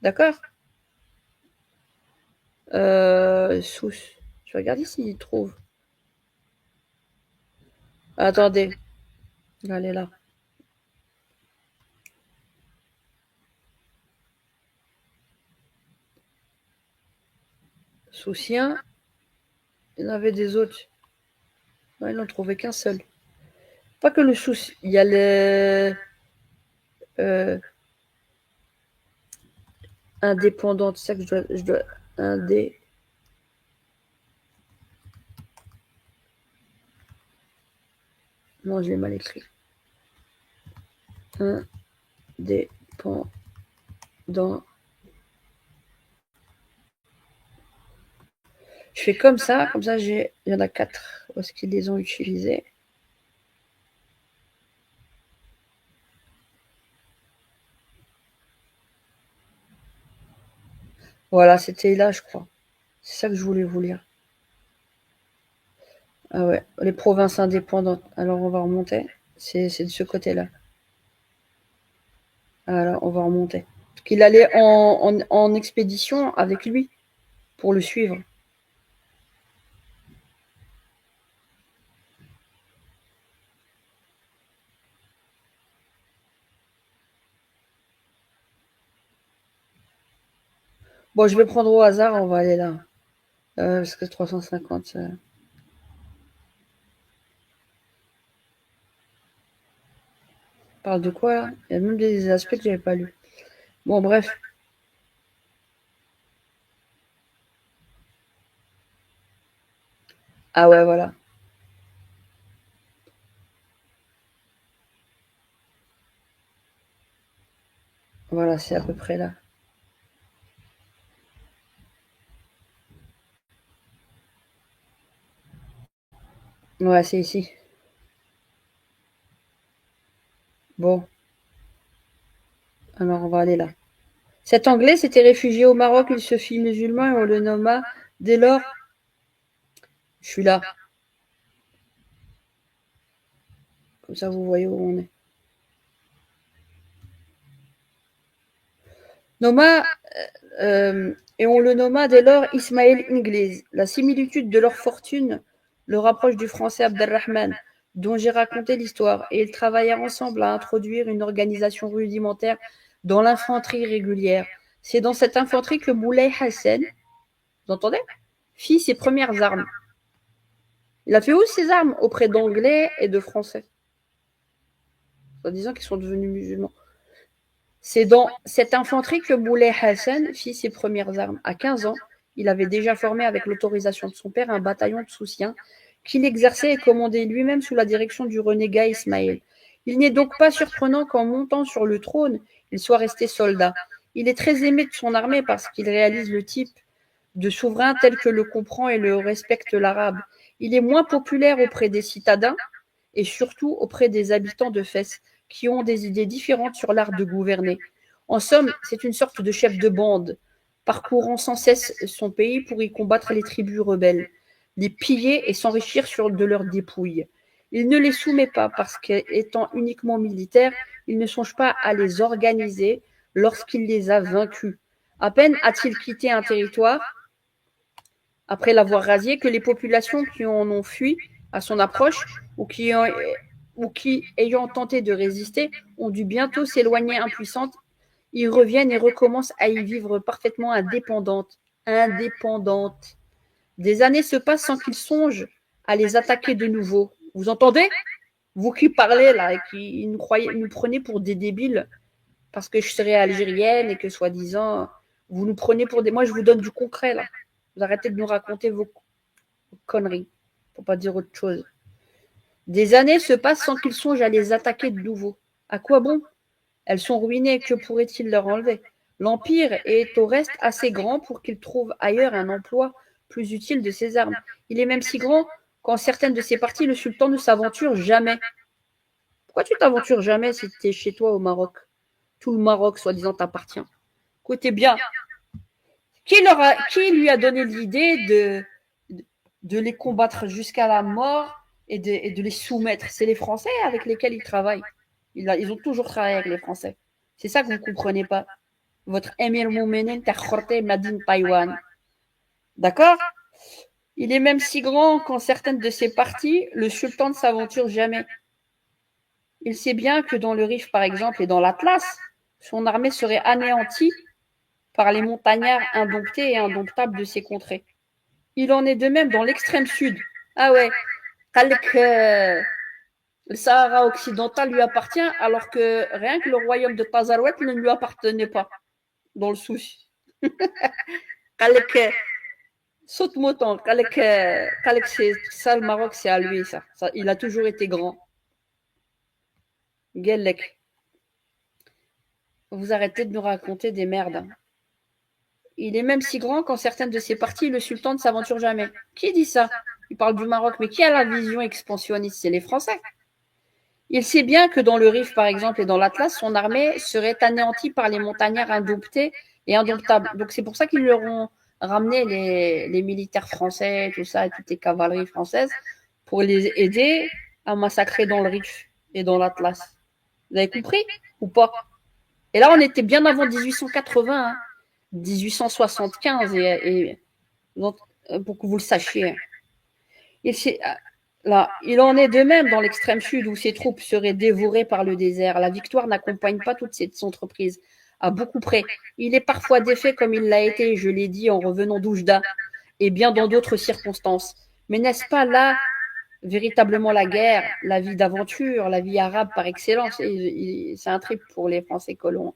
D'accord. Sous. Je vais regarder s'il trouve. Attendez. Elle est là. Soucien. Il y en avait des autres. Non, ils n'ont trouvé qu'un seul. Pas que le souci. Il y a le. Indépendante. C'est ça que je dois. Indé. Non, je l'ai mal écrit. Indépendant. Je fais comme ça il y en a 4. Où est-ce qu'ils les ont utilisés? Voilà, c'était là, je crois. C'est ça que je voulais vous lire. Ah ouais, les provinces indépendantes. Alors on va remonter. C'est de ce côté-là. Alors on va remonter. Parce qu'il allait en expédition avec lui pour le suivre. Bon, je vais prendre au hasard, on va aller là. Parce que 350, ça... parle de quoi là? Il y a même des aspects que j'avais pas lus. Bon, bref. Ah ouais, voilà. Voilà, c'est à peu près là. Ouais, c'est ici. Bon. Alors, on va aller là. Cet Anglais s'était réfugié au Maroc, il se fit musulman et on le nomma. Dès lors, je suis là. Comme ça, vous voyez où on est. Et on le nomma dès lors Ismaël Inglés. La similitude de leur fortune le rapproche du français Abdelrahman, dont j'ai raconté l'histoire, et ils travaillèrent ensemble à introduire une organisation rudimentaire dans l'infanterie régulière. C'est dans cette infanterie que Moulay Hassan, vous entendez, fit ses premières armes. Il a fait où ses armes? Auprès d'Anglais et de Français, en disant qu'ils sont devenus musulmans. C'est dans cette infanterie que Moulay Hassan fit ses premières armes. À 15 ans, il avait déjà formé avec l'autorisation de son père un bataillon de Soussiens qu'il exerçait et commandait lui-même sous la direction du renégat Ismaël. Il n'est donc pas surprenant qu'en montant sur le trône, il soit resté soldat. Il est très aimé de son armée parce qu'il réalise le type de souverain tel que le comprend et le respecte l'arabe. Il est moins populaire auprès des citadins et surtout auprès des habitants de Fès, qui ont des idées différentes sur l'art de gouverner. En somme, c'est une sorte de chef de bande, parcourant sans cesse son pays pour y combattre les tribus rebelles, les piller et s'enrichir de leurs dépouilles. Il ne les soumet pas parce qu'étant uniquement militaire, il ne songe pas à les organiser lorsqu'il les a vaincus. À peine a-t-il quitté un territoire, après l'avoir rasé, que les populations qui en ont fui à son approche ou qui, ayant tenté de résister, ont dû bientôt s'éloigner impuissantes. Ils reviennent et recommencent à y vivre parfaitement indépendantes. Des années se passent sans qu'ils songent à les attaquer de nouveau. Vous entendez? Vous qui parlez là et qui nous prenez pour des débiles parce que je serais algérienne et que soi-disant vous nous prenez pour des... Moi, je vous donne du concret là. Vous arrêtez de nous raconter vos conneries, pour pas dire autre chose. Des années se passent sans qu'ils songent à les attaquer de nouveau. À quoi bon? Elles sont ruinées, que pourrait-il leur enlever? L'Empire est au reste assez grand pour qu'il trouve ailleurs un emploi plus utile de ses armes. Il est même si grand qu'en certaines de ses parties, le sultan ne s'aventure jamais. Pourquoi tu t'aventures jamais si tu es chez toi au Maroc? Tout le Maroc, soi-disant, t'appartient. Écoutez bien, qui lui a donné l'idée de les combattre jusqu'à la mort et de les soumettre. C'est les Français avec lesquels ils travaillent. Ils ont toujours travaillé avec les Français. C'est ça que vous ne comprenez pas. Votre Emir Moumenen Takhorte Madine Taïwan. D'accord? Il est même si grand qu'en certaines de ses parties, le sultan ne s'aventure jamais. Il sait bien que dans le Rif, par exemple, et dans l'Atlas, son armée serait anéantie par les montagnards indomptés et indomptables de ces contrées. Il en est de même dans l'extrême sud. Ah ouais, le Sahara occidental lui appartient alors que rien que le royaume de Tazarouet ne lui appartenait pas dans le souci. Saute mouton, c'est ça le Maroc, c'est à lui ça. Il a toujours été grand. Guellec. Vous arrêtez de nous raconter des merdes. Il est même si grand qu'en certaines de ses parties, le sultan ne s'aventure jamais. Qui dit ça? Il parle du Maroc, mais qui a la vision expansionniste? C'est les Français. Il sait bien que dans le Rif, par exemple, et dans l'Atlas, son armée serait anéantie par les montagnards indomptés et indomptables. Donc c'est pour ça qu'ils leur ont ramené les militaires français, tout ça, et toutes les cavaleries françaises, pour les aider à massacrer dans le Rif et dans l'Atlas. Vous avez compris ou pas? Et là, on était bien avant 1880, hein, 1875, donc, pour que vous le sachiez. Il en est de même dans l'extrême sud où ses troupes seraient dévorées par le désert. La victoire n'accompagne pas toute cette entreprise, à beaucoup près. Il est parfois défait comme il l'a été, je l'ai dit, en revenant d'Oujda, et bien dans d'autres circonstances. Mais n'est-ce pas là véritablement la guerre, la vie d'aventure, la vie arabe par excellence? C'est un trip pour les Français colons.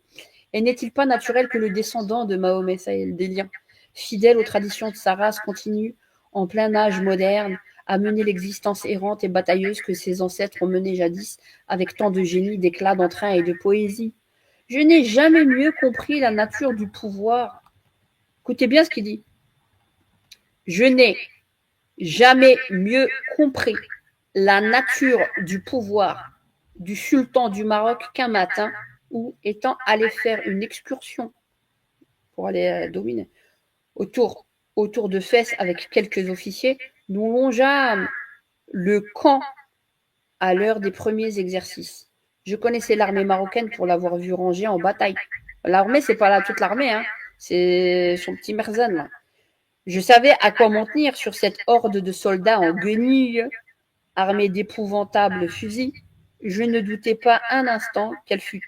Et n'est-il pas naturel que le descendant de Mahomet, ça y est le délire, fidèle aux traditions de sa race, continue, en plein âge moderne, à mener l'existence errante et batailleuse que ses ancêtres ont menée jadis, avec tant de génie, d'éclat, d'entrain et de poésie? Je n'ai jamais mieux compris la nature du pouvoir. Écoutez bien ce qu'il dit. Je n'ai jamais mieux compris la nature du pouvoir du sultan du Maroc qu'un matin où, étant allé faire une excursion pour aller dominer autour de Fès avec quelques officiers, nous longeâmes le camp à l'heure des premiers exercices. Je connaissais l'armée marocaine pour l'avoir vue rangée en bataille. L'armée, c'est pas là toute l'armée, hein. C'est son petit Merzan, là. Je savais à quoi m'en tenir sur cette horde de soldats en guenilles, armés d'épouvantables fusils. Je ne doutais pas un instant qu'elle fût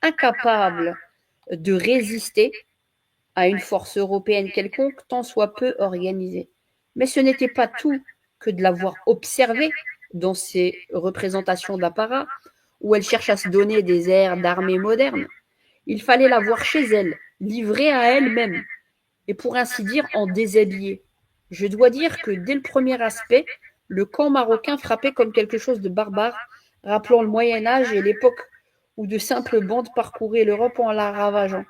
incapable de résister à une force européenne quelconque, tant soit peu organisée. Mais ce n'était pas tout que de l'avoir observée dans ses représentations d'apparat, où elle cherche à se donner des airs d'armée moderne. Il fallait la voir chez elle, livrée à elle-même, et pour ainsi dire en déshabillé. Je dois dire que dès le premier aspect, le camp marocain frappait comme quelque chose de barbare, rappelant le Moyen-Âge et l'époque où de simples bandes parcouraient l'Europe en la ravageant.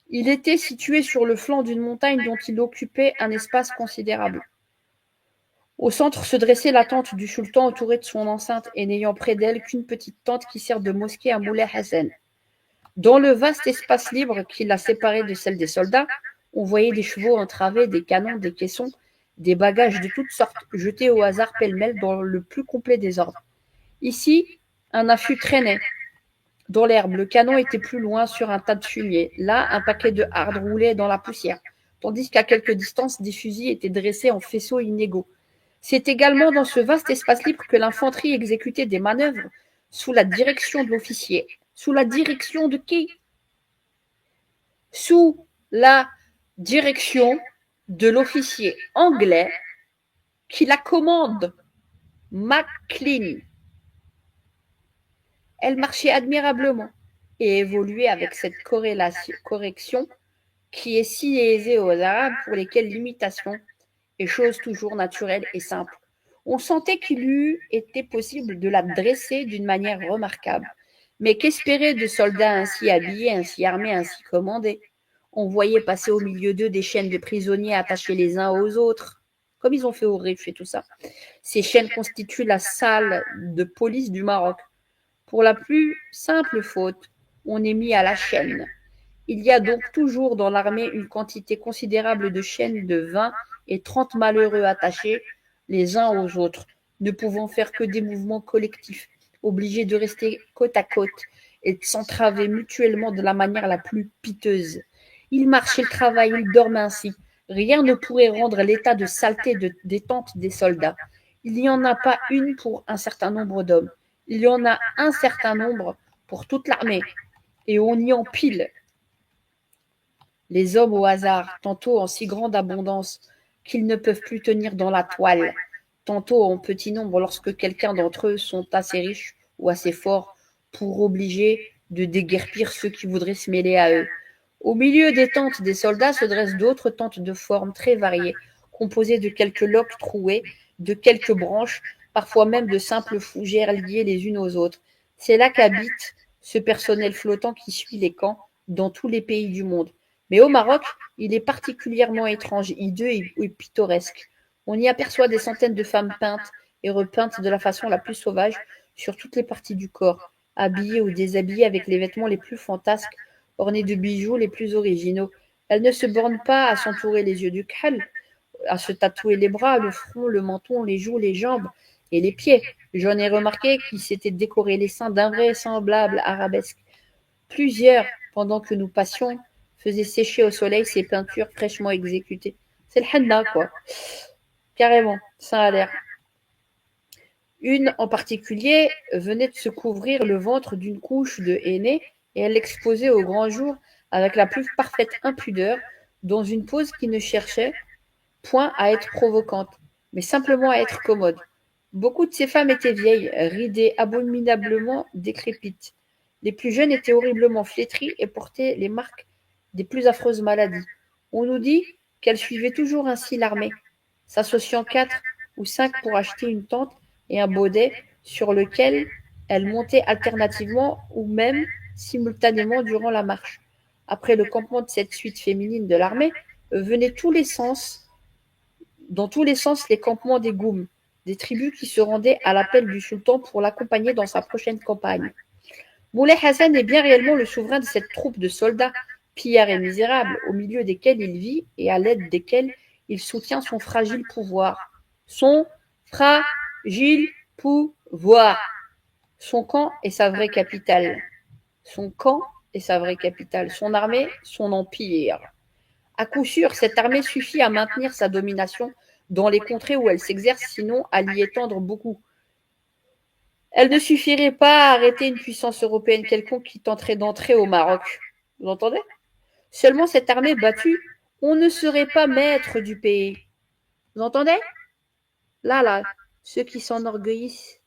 Il était situé sur le flanc d'une montagne dont il occupait un espace considérable. Au centre se dressait la tente du sultan entourée de son enceinte et n'ayant près d'elle qu'une petite tente qui sert de mosquée à Moulay Hassan. Dans le vaste espace libre qui la séparait de celle des soldats, on voyait des chevaux entravés, des canons, des caissons, des bagages de toutes sortes, jetés au hasard pêle-mêle dans le plus complet désordre. Ici, un affût traînait dans l'herbe. Le canon était plus loin sur un tas de fumier. Là, un paquet de hardes roulait dans la poussière, tandis qu'à quelque distance, des fusils étaient dressés en faisceaux inégaux. C'est également dans ce vaste espace libre que l'infanterie exécutait des manœuvres sous la direction de l'officier. Sous la direction de qui? Sous la direction de l'officier anglais qui la commande, McLean. Elle marchait admirablement et évoluait avec cette correction qui est si aisée aux Arabes pour lesquels l'imitation est chose toujours naturelle et simple. On sentait qu'il eût été possible de la dresser d'une manière remarquable. Mais qu'espérer de soldats ainsi habillés, ainsi armés, ainsi commandés? On voyait passer au milieu d'eux des chaînes de prisonniers attachés les uns aux autres, comme ils ont fait au Rif et tout ça. Ces chaînes constituent la salle de police du Maroc. Pour la plus simple faute, on est mis à la chaîne. Il y a donc toujours dans l'armée une quantité considérable de chaînes de 20 et 30 malheureux attachés, les uns aux autres, ne pouvant faire que des mouvements collectifs, obligés de rester côte à côte et de s'entraver mutuellement de la manière la plus piteuse. Ils marchaient, ils travaillaient, ils dormaient ainsi. Rien ne pourrait rendre l'état de saleté des tentes des soldats. Il n'y en a pas une pour un certain nombre d'hommes. Il y en a un certain nombre pour toute l'armée. Et on y empile les hommes au hasard, tantôt en si grande abondance qu'ils ne peuvent plus tenir dans la toile, tantôt en petit nombre lorsque quelqu'un d'entre eux sont assez riches ou assez forts pour obliger de déguerpir ceux qui voudraient se mêler à eux. Au milieu des tentes des soldats se dressent d'autres tentes de formes très variées, composées de quelques loques trouées, de quelques branches, parfois même de simples fougères liées les unes aux autres. C'est là qu'habite ce personnel flottant qui suit les camps dans tous les pays du monde. Mais au Maroc, il est particulièrement étrange, hideux et pittoresque. On y aperçoit des centaines de femmes peintes et repeintes de la façon la plus sauvage sur toutes les parties du corps, habillées ou déshabillées avec les vêtements les plus fantasques, ornées de bijoux les plus originaux. Elles ne se bornent pas à s'entourer les yeux du khal, à se tatouer les bras, le front, le menton, les joues, les jambes et les pieds. J'en ai remarqué qui s'étaient décorés les seins d'invraisemblables arabesques. Plusieurs, pendant que nous passions, faisaient sécher au soleil ces peintures fraîchement exécutées. C'est le henna, quoi. Carrément, ça a l'air. Une en particulier venait de se couvrir le ventre d'une couche de henné et elle l'exposait au grand jour avec la plus parfaite impudeur, dans une pose qui ne cherchait point à être provocante, mais simplement à être commode. Beaucoup de ces femmes étaient vieilles, ridées, abominablement décrépites. Les plus jeunes étaient horriblement flétries et portaient les marques des plus affreuses maladies. On nous dit qu'elles suivaient toujours ainsi l'armée, s'associant 4 ou 5 pour acheter une tente et un baudet sur lequel elles montaient alternativement ou même simultanément durant la marche. Après le campement de cette suite féminine de l'armée, venaient dans tous les sens les campements des Goums, des tribus qui se rendaient à l'appel du sultan pour l'accompagner dans sa prochaine campagne. Moulay Hassan est bien réellement le souverain de cette troupe de soldats, pillards et misérables, au milieu desquels il vit et à l'aide desquels il soutient son fragile pouvoir. Son fragile pouvoir. Son camp est sa vraie capitale. Son camp est sa vraie capitale. Son armée, son empire. À coup sûr, cette armée suffit à maintenir sa domination dans les contrées où elle s'exerce, sinon à l'y étendre beaucoup. Elle ne suffirait pas à arrêter une puissance européenne quelconque qui tenterait d'entrer au Maroc. Vous entendez? Seulement cette armée battue, on ne serait pas maître du pays. Vous entendez? Là, ceux qui s'enorgueillissent,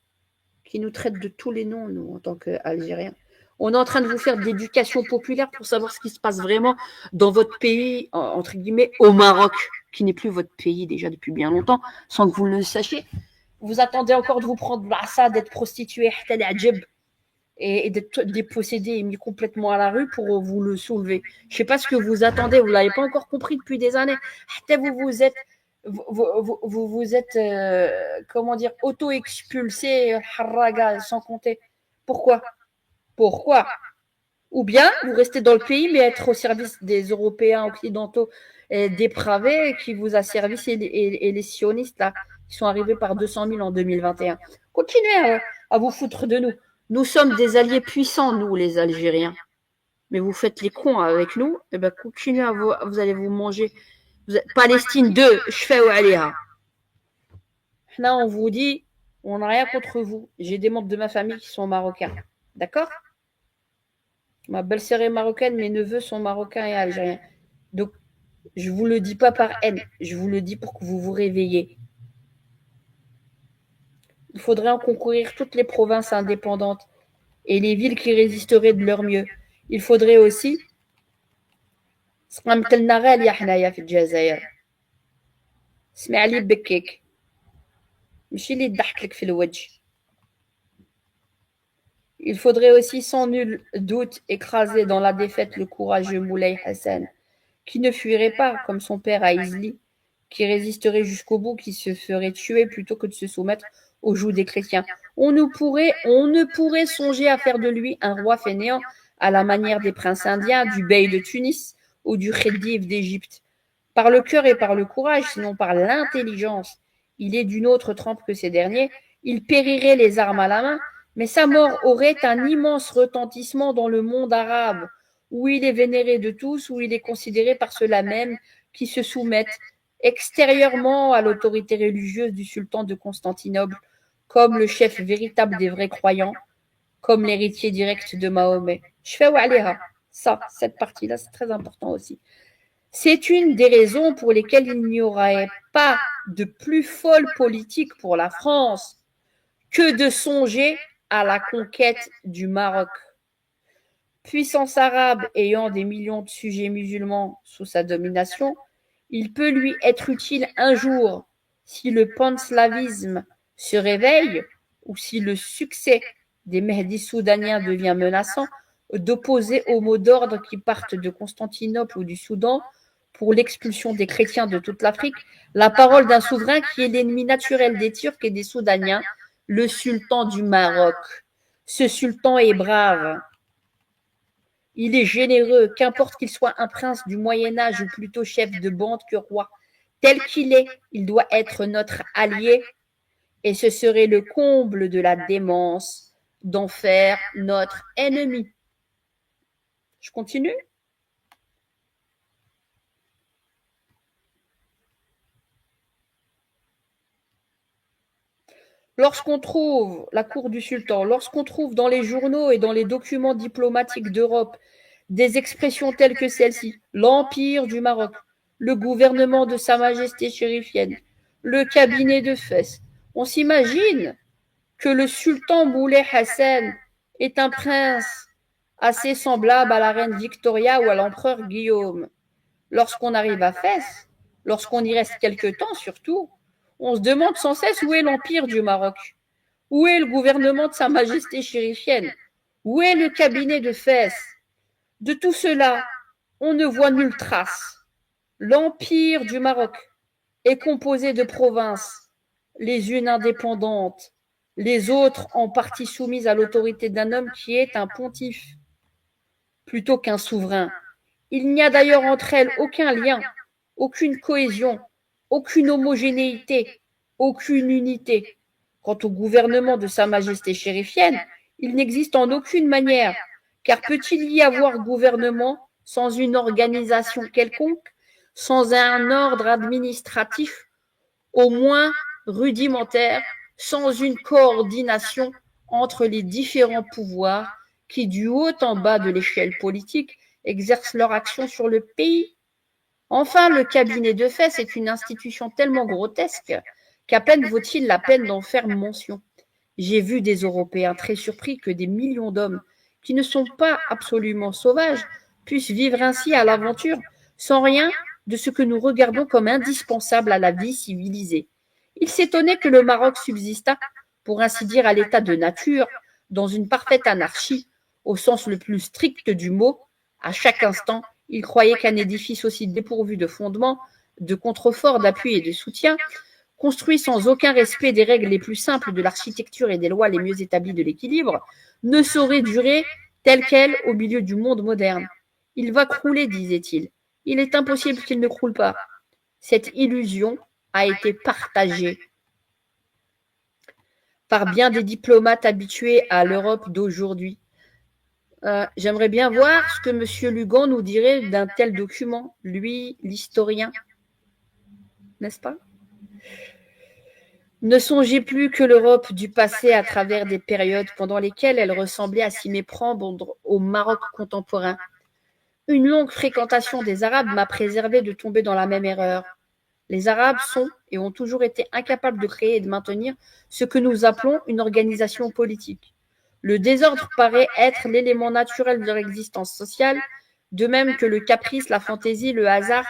qui nous traitent de tous les noms, nous, en tant qu'Algériens. On est en train de vous faire de l'éducation populaire pour savoir ce qui se passe vraiment dans votre pays, entre guillemets, au Maroc, qui n'est plus votre pays déjà depuis bien longtemps, sans que vous le sachiez. Vous attendez encore de vous prendre ça, d'être prostitué, et d'être dépossédé et mis complètement à la rue pour vous le soulever. Je ne sais pas ce que vous attendez, vous ne l'avez pas encore compris depuis des années. Vous êtes comment dire, auto-expulsé, haraga, sans compter. Pourquoi? Ou bien vous restez dans le pays, mais être au service des Européens occidentaux dépravés qui vous asservissent et les sionistes là, qui sont arrivés par 200 000 en 2021. Continuez à vous foutre de nous. Nous sommes des alliés puissants, nous, les Algériens. Mais vous faites les cons avec nous, et ben continuez vous allez vous manger. Palestine 2, je fais Aliha. Là, on vous dit, on n'a rien contre vous. J'ai des membres de ma famille qui sont marocains. D'accord? Ma belle-sœur est marocaine, mes neveux sont marocains et algériens. Donc, je ne vous le dis pas par haine, je vous le dis pour que vous vous réveillez. Il faudrait en concourir toutes les provinces indépendantes et les villes qui résisteraient de leur mieux. Il faudrait aussi il faudrait aussi sans nul doute écraser dans la défaite le courageux Moulay Hassan, qui ne fuirait pas comme son père à Isli, qui résisterait jusqu'au bout, qui se ferait tuer plutôt que de se soumettre aux jougs des chrétiens. On ne pourrait songer à faire de lui un roi fainéant à la manière des princes indiens, du bey de Tunis ou du khedive d'Égypte. Par le cœur et par le courage, sinon par l'intelligence, il est d'une autre trempe que ces derniers, il périrait les armes à la main, mais sa mort aurait un immense retentissement dans le monde arabe, où il est vénéré de tous, où il est considéré par ceux-là même qui se soumettent extérieurement à l'autorité religieuse du sultan de Constantinople, comme le chef véritable des vrais croyants, comme l'héritier direct de Mahomet. Je fais Wa'aliha. Ça, cette partie-là, c'est très important aussi. C'est une des raisons pour lesquelles il n'y aurait pas de plus folle politique pour la France que de songer à la conquête du Maroc. Puissance arabe ayant des millions de sujets musulmans sous sa domination, il peut lui être utile un jour, si le panslavisme se réveille ou si le succès des Mehdi soudaniens devient menaçant, d'opposer aux mots d'ordre qui partent de Constantinople ou du Soudan pour l'expulsion des chrétiens de toute l'Afrique, la parole d'un souverain qui est l'ennemi naturel des Turcs et des Soudaniens, le sultan du Maroc. Ce sultan est brave. Il est généreux, qu'importe qu'il soit un prince du Moyen-Âge ou plutôt chef de bande que roi. Tel qu'il est, il doit être notre allié et ce serait le comble de la démence d'en faire notre ennemi. Je continue ? Lorsqu'on trouve la cour du sultan, lorsqu'on trouve dans les journaux et dans les documents diplomatiques d'Europe des expressions telles que celle-ci, l'Empire du Maroc, le gouvernement de Sa Majesté chérifienne, le cabinet de Fès, on s'imagine que le sultan Moulay Hassan est un prince assez semblable à la reine Victoria ou à l'empereur Guillaume. Lorsqu'on arrive à Fès, lorsqu'on y reste quelque temps surtout, on se demande sans cesse où est l'Empire du Maroc, où est le gouvernement de Sa Majesté chérifienne, où est le cabinet de Fès. De tout cela, on ne voit nulle trace. L'Empire du Maroc est composé de provinces, les unes indépendantes, les autres en partie soumises à l'autorité d'un homme qui est un pontife, plutôt qu'un souverain. Il n'y a d'ailleurs entre elles aucun lien, aucune cohésion, aucune homogénéité, aucune unité. Quant au gouvernement de Sa Majesté chérifienne, il n'existe en aucune manière, car peut-il y avoir gouvernement sans une organisation quelconque, sans un ordre administratif, au moins rudimentaire, sans une coordination entre les différents pouvoirs qui, du haut en bas de l'échelle politique, exercent leur action sur le pays? Enfin, le cabinet de Fès est une institution tellement grotesque qu'à peine vaut-il la peine d'en faire mention. J'ai vu des Européens très surpris que des millions d'hommes qui ne sont pas absolument sauvages puissent vivre ainsi à l'aventure sans rien de ce que nous regardons comme indispensable à la vie civilisée. Ils s'étonnaient que le Maroc subsistât, pour ainsi dire, à l'état de nature, dans une parfaite anarchie, au sens le plus strict du mot. À chaque instant, ils croyaient qu'un édifice aussi dépourvu de fondements, de contreforts, d'appui et de soutien, construit sans aucun respect des règles les plus simples de l'architecture et des lois les mieux établies de l'équilibre, ne saurait durer tel quel au milieu du monde moderne. Il va crouler, disait-il. Il est impossible qu'il ne croule pas. Cette illusion a été partagée par bien des diplomates habitués à l'Europe d'aujourd'hui. J'aimerais bien voir ce que M. Lugan nous dirait d'un tel document, lui, l'historien, n'est-ce pas ? Ne songez plus que l'Europe du passé à travers des périodes pendant lesquelles elle ressemblait à s'y méprendre au Maroc contemporain. Une longue fréquentation des Arabes m'a préservé de tomber dans la même erreur. Les Arabes sont et ont toujours été incapables de créer et de maintenir ce que nous appelons une organisation politique. Le désordre paraît être l'élément naturel de leur existence sociale, de même que le caprice, la fantaisie, le hasard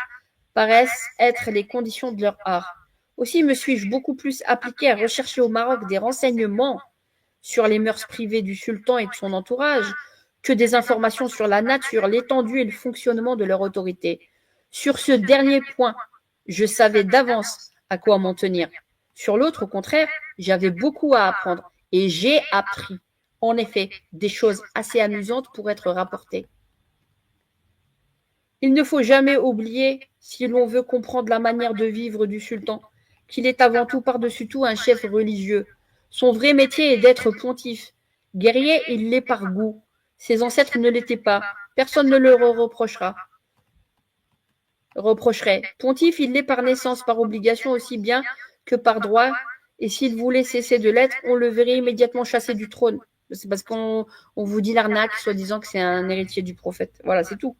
paraissent être les conditions de leur art. Aussi me suis-je beaucoup plus appliqué à rechercher au Maroc des renseignements sur les mœurs privées du sultan et de son entourage que des informations sur la nature, l'étendue et le fonctionnement de leur autorité. Sur ce dernier point, je savais d'avance à quoi m'en tenir. Sur l'autre, au contraire, j'avais beaucoup à apprendre et j'ai appris, en effet, des choses assez amusantes pour être rapportées. Il ne faut jamais oublier, si l'on veut comprendre la manière de vivre du sultan, qu'il est avant tout par-dessus tout un chef religieux. Son vrai métier est d'être pontife. Guerrier, il l'est par goût. Ses ancêtres ne l'étaient pas. Personne ne le reprocherait. Pontife, il l'est par naissance, par obligation aussi bien que par droit. Et s'il voulait cesser de l'être, on le verrait immédiatement chassé du trône. C'est parce qu'on vous dit l'arnaque, soi-disant que c'est un héritier du prophète. Voilà, c'est tout.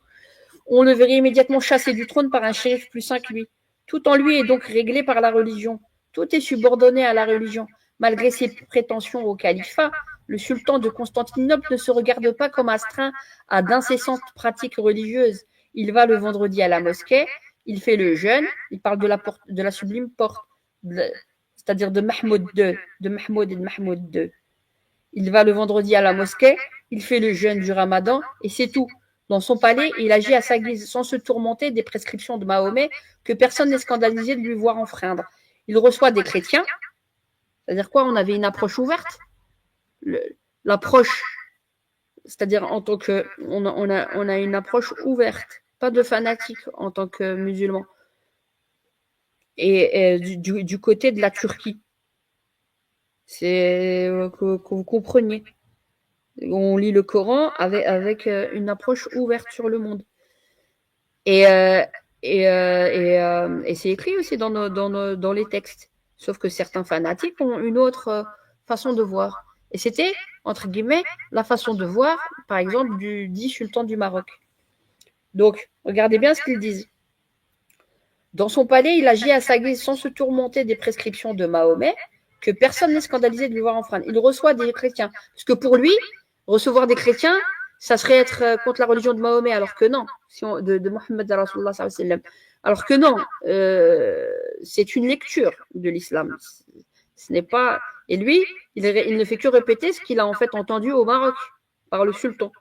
On le verrait immédiatement chassé du trône par un shérif plus saint que lui. Tout en lui est donc réglé par la religion. Tout est subordonné à la religion. Malgré ses prétentions au califat, le sultan de Constantinople ne se regarde pas comme astreint à d'incessantes pratiques religieuses. Il va le vendredi à la mosquée, il fait le jeûne, il parle de la sublime porte, c'est-à-dire de Mahmoud II, de Mahmoud et de Mahmoud II. Il va le vendredi à la mosquée, il fait le jeûne du ramadan et c'est tout. Dans son palais, il agit à sa guise, sans se tourmenter des prescriptions de Mahomet que personne n'est scandalisé de lui voir enfreindre. Il reçoit des chrétiens, c'est-à-dire quoi? On avait une approche ouverte. L'approche, c'est-à-dire en tant que, on a une approche ouverte, pas de fanatique en tant que musulman. Et du côté de la Turquie, c'est que vous compreniez. On lit le Coran avec une approche ouverte sur le monde. Et c'est écrit aussi dans les textes. Sauf que certains fanatiques ont une autre façon de voir. Et c'était, entre guillemets, la façon de voir, par exemple, du dit sultan du Maroc. Donc, regardez bien ce qu'ils disent. Dans son palais, il agit à sa guise sans se tourmenter des prescriptions de Mahomet, que personne n'est scandalisé de lui voir enfreindre. Il reçoit des chrétiens. Parce que pour lui, recevoir des chrétiens, ça serait être contre la religion de Mahomet, alors que non, de Mohammed Rasulullah sallallahu alayhi wa sallam. Alors que non, c'est une lecture de l'islam. Ce n'est pas. Et lui, il ne fait que répéter ce qu'il a en fait entendu au Maroc par le sultan.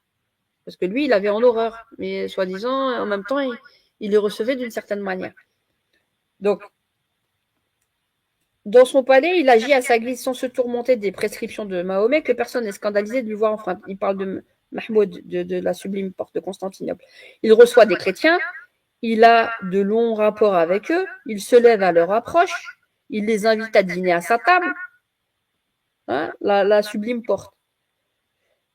Parce que lui, il avait en horreur, mais soi-disant, en même temps, il les recevait d'une certaine manière. Donc, dans son palais, il agit à sa guise sans se tourmenter des prescriptions de Mahomet, que personne n'est scandalisé de lui voir enfreindre. Il parle de Mahmoud, de la sublime porte de Constantinople. Il reçoit des chrétiens, il a de longs rapports avec eux, il se lève à leur approche, il les invite à dîner à sa table, hein, la sublime porte.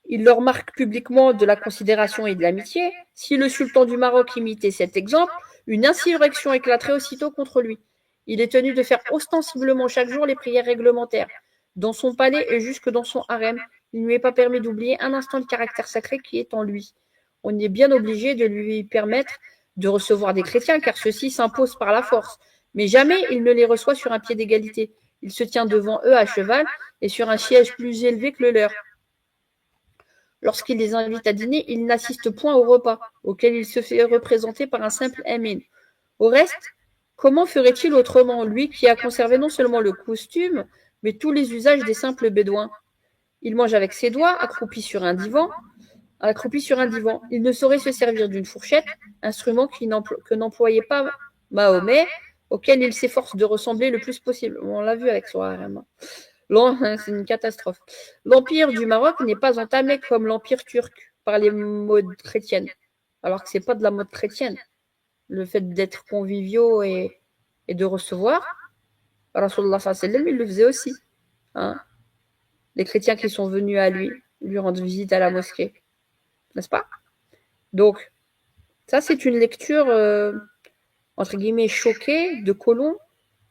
Il leur marque publiquement de la considération et de l'amitié. Si le sultan du Maroc imitait cet exemple, une insurrection éclaterait aussitôt contre lui. Il est tenu de faire ostensiblement chaque jour les prières réglementaires. Dans son palais et jusque dans son harem, il ne lui est pas permis d'oublier un instant le caractère sacré qui est en lui. On est bien obligé de lui permettre de recevoir des chrétiens, car ceux-ci s'imposent par la force. Mais jamais il ne les reçoit sur un pied d'égalité. Il se tient devant eux à cheval et sur un siège plus élevé que le leur. Lorsqu'il les invite à dîner, il n'assiste point au repas, auquel il se fait représenter par un simple amin. Au reste, comment ferait-il autrement, lui qui a conservé non seulement le costume, mais tous les usages des simples bédouins? Il mange avec ses doigts, accroupi sur un divan. Il ne saurait se servir d'une fourchette, instrument que n'employait pas Mahomet, auquel il s'efforce de ressembler le plus possible. On l'a vu avec son harem. C'est une catastrophe. L'empire du Maroc n'est pas entamé comme l'empire turc par les modes chrétiennes, alors que c'est pas de la mode chrétienne. Le fait d'être conviviaux et de recevoir, Rasulullah sallallahu alayhi wa sallam, il le faisait aussi. Hein. Les chrétiens qui sont venus à lui rendre visite à la mosquée, n'est-ce pas? Donc, ça c'est une lecture entre guillemets choquée de colons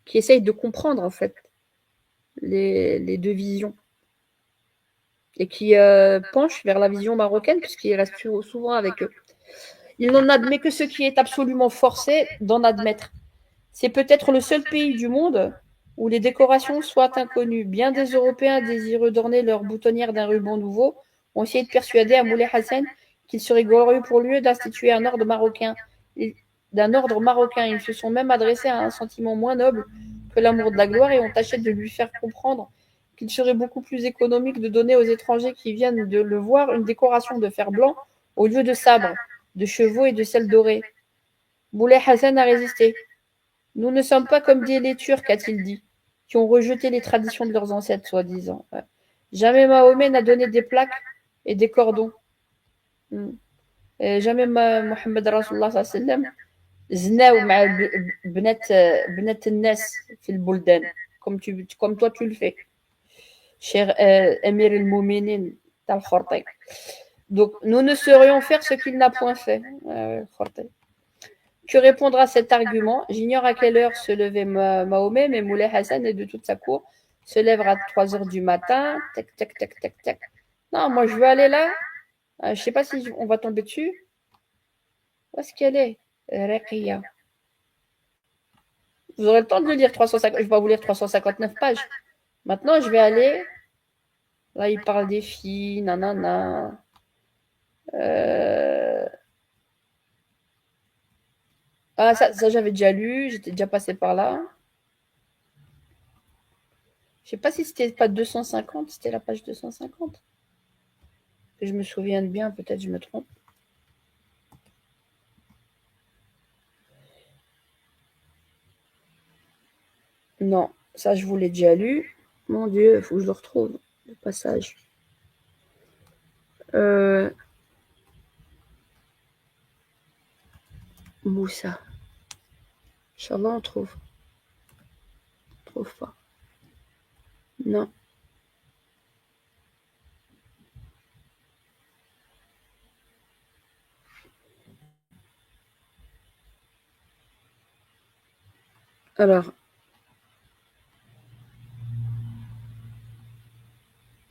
qui essayent de comprendre en fait les deux visions et qui penchent vers la vision marocaine puisqu'il reste souvent avec eux. Il n'en admet que ce qui est absolument forcé d'en admettre. C'est peut-être le seul pays du monde où les décorations soient inconnues. Bien des Européens désireux d'orner leur boutonnière d'un ruban nouveau ont essayé de persuader à Moulay Hassan qu'il serait glorieux pour lui d'instituer un ordre marocain. Ils se sont même adressés à un sentiment moins noble que l'amour de la gloire et ont tâché de lui faire comprendre qu'il serait beaucoup plus économique de donner aux étrangers qui viennent de le voir une décoration de fer blanc au lieu de sabres, de chevaux et de sel doré. Moulay Hassan a résisté. Nous ne sommes pas comme les Turcs, a-t-il dit, qui ont rejeté les traditions de leurs ancêtres, soi-disant. Jamais Mahomet n'a donné des plaques et des cordons. Et jamais Mohammed Rasulullah sallallahu alayhi wa sallam زناو مع بنات الناس fil buldan, comme toi tu le fais. Cher Emir el-Mouminin, tal Khortai. Donc, nous ne saurions faire ce qu'il n'a point fait. Khortai. Que répondre à cet argument? J'ignore à quelle heure se levait Mahomet, mais Moulay Hassan et de toute sa cour se lèvera à 3 heures du matin. Tac, tac, tac, tac, tac. Non, moi je veux aller là. Je ne sais pas si on va tomber dessus. Où est-ce qu'elle est? Reqiya. Vous aurez le temps de le lire 350. Je vais pas vous lire 359 pages. Maintenant, je vais aller. Là, il parle des filles, nanana. Ah, ça j'avais déjà lu. J'étais déjà passé par là. Je sais pas si c'était pas 250, c'était la page 250. Que je me souvienne bien, peut-être je me trompe. Non, ça je vous l'ai déjà lu. Mon Dieu, il faut que je le retrouve, le passage. Moussa. Inch'Allah, on trouve. On trouve pas. Non. Alors.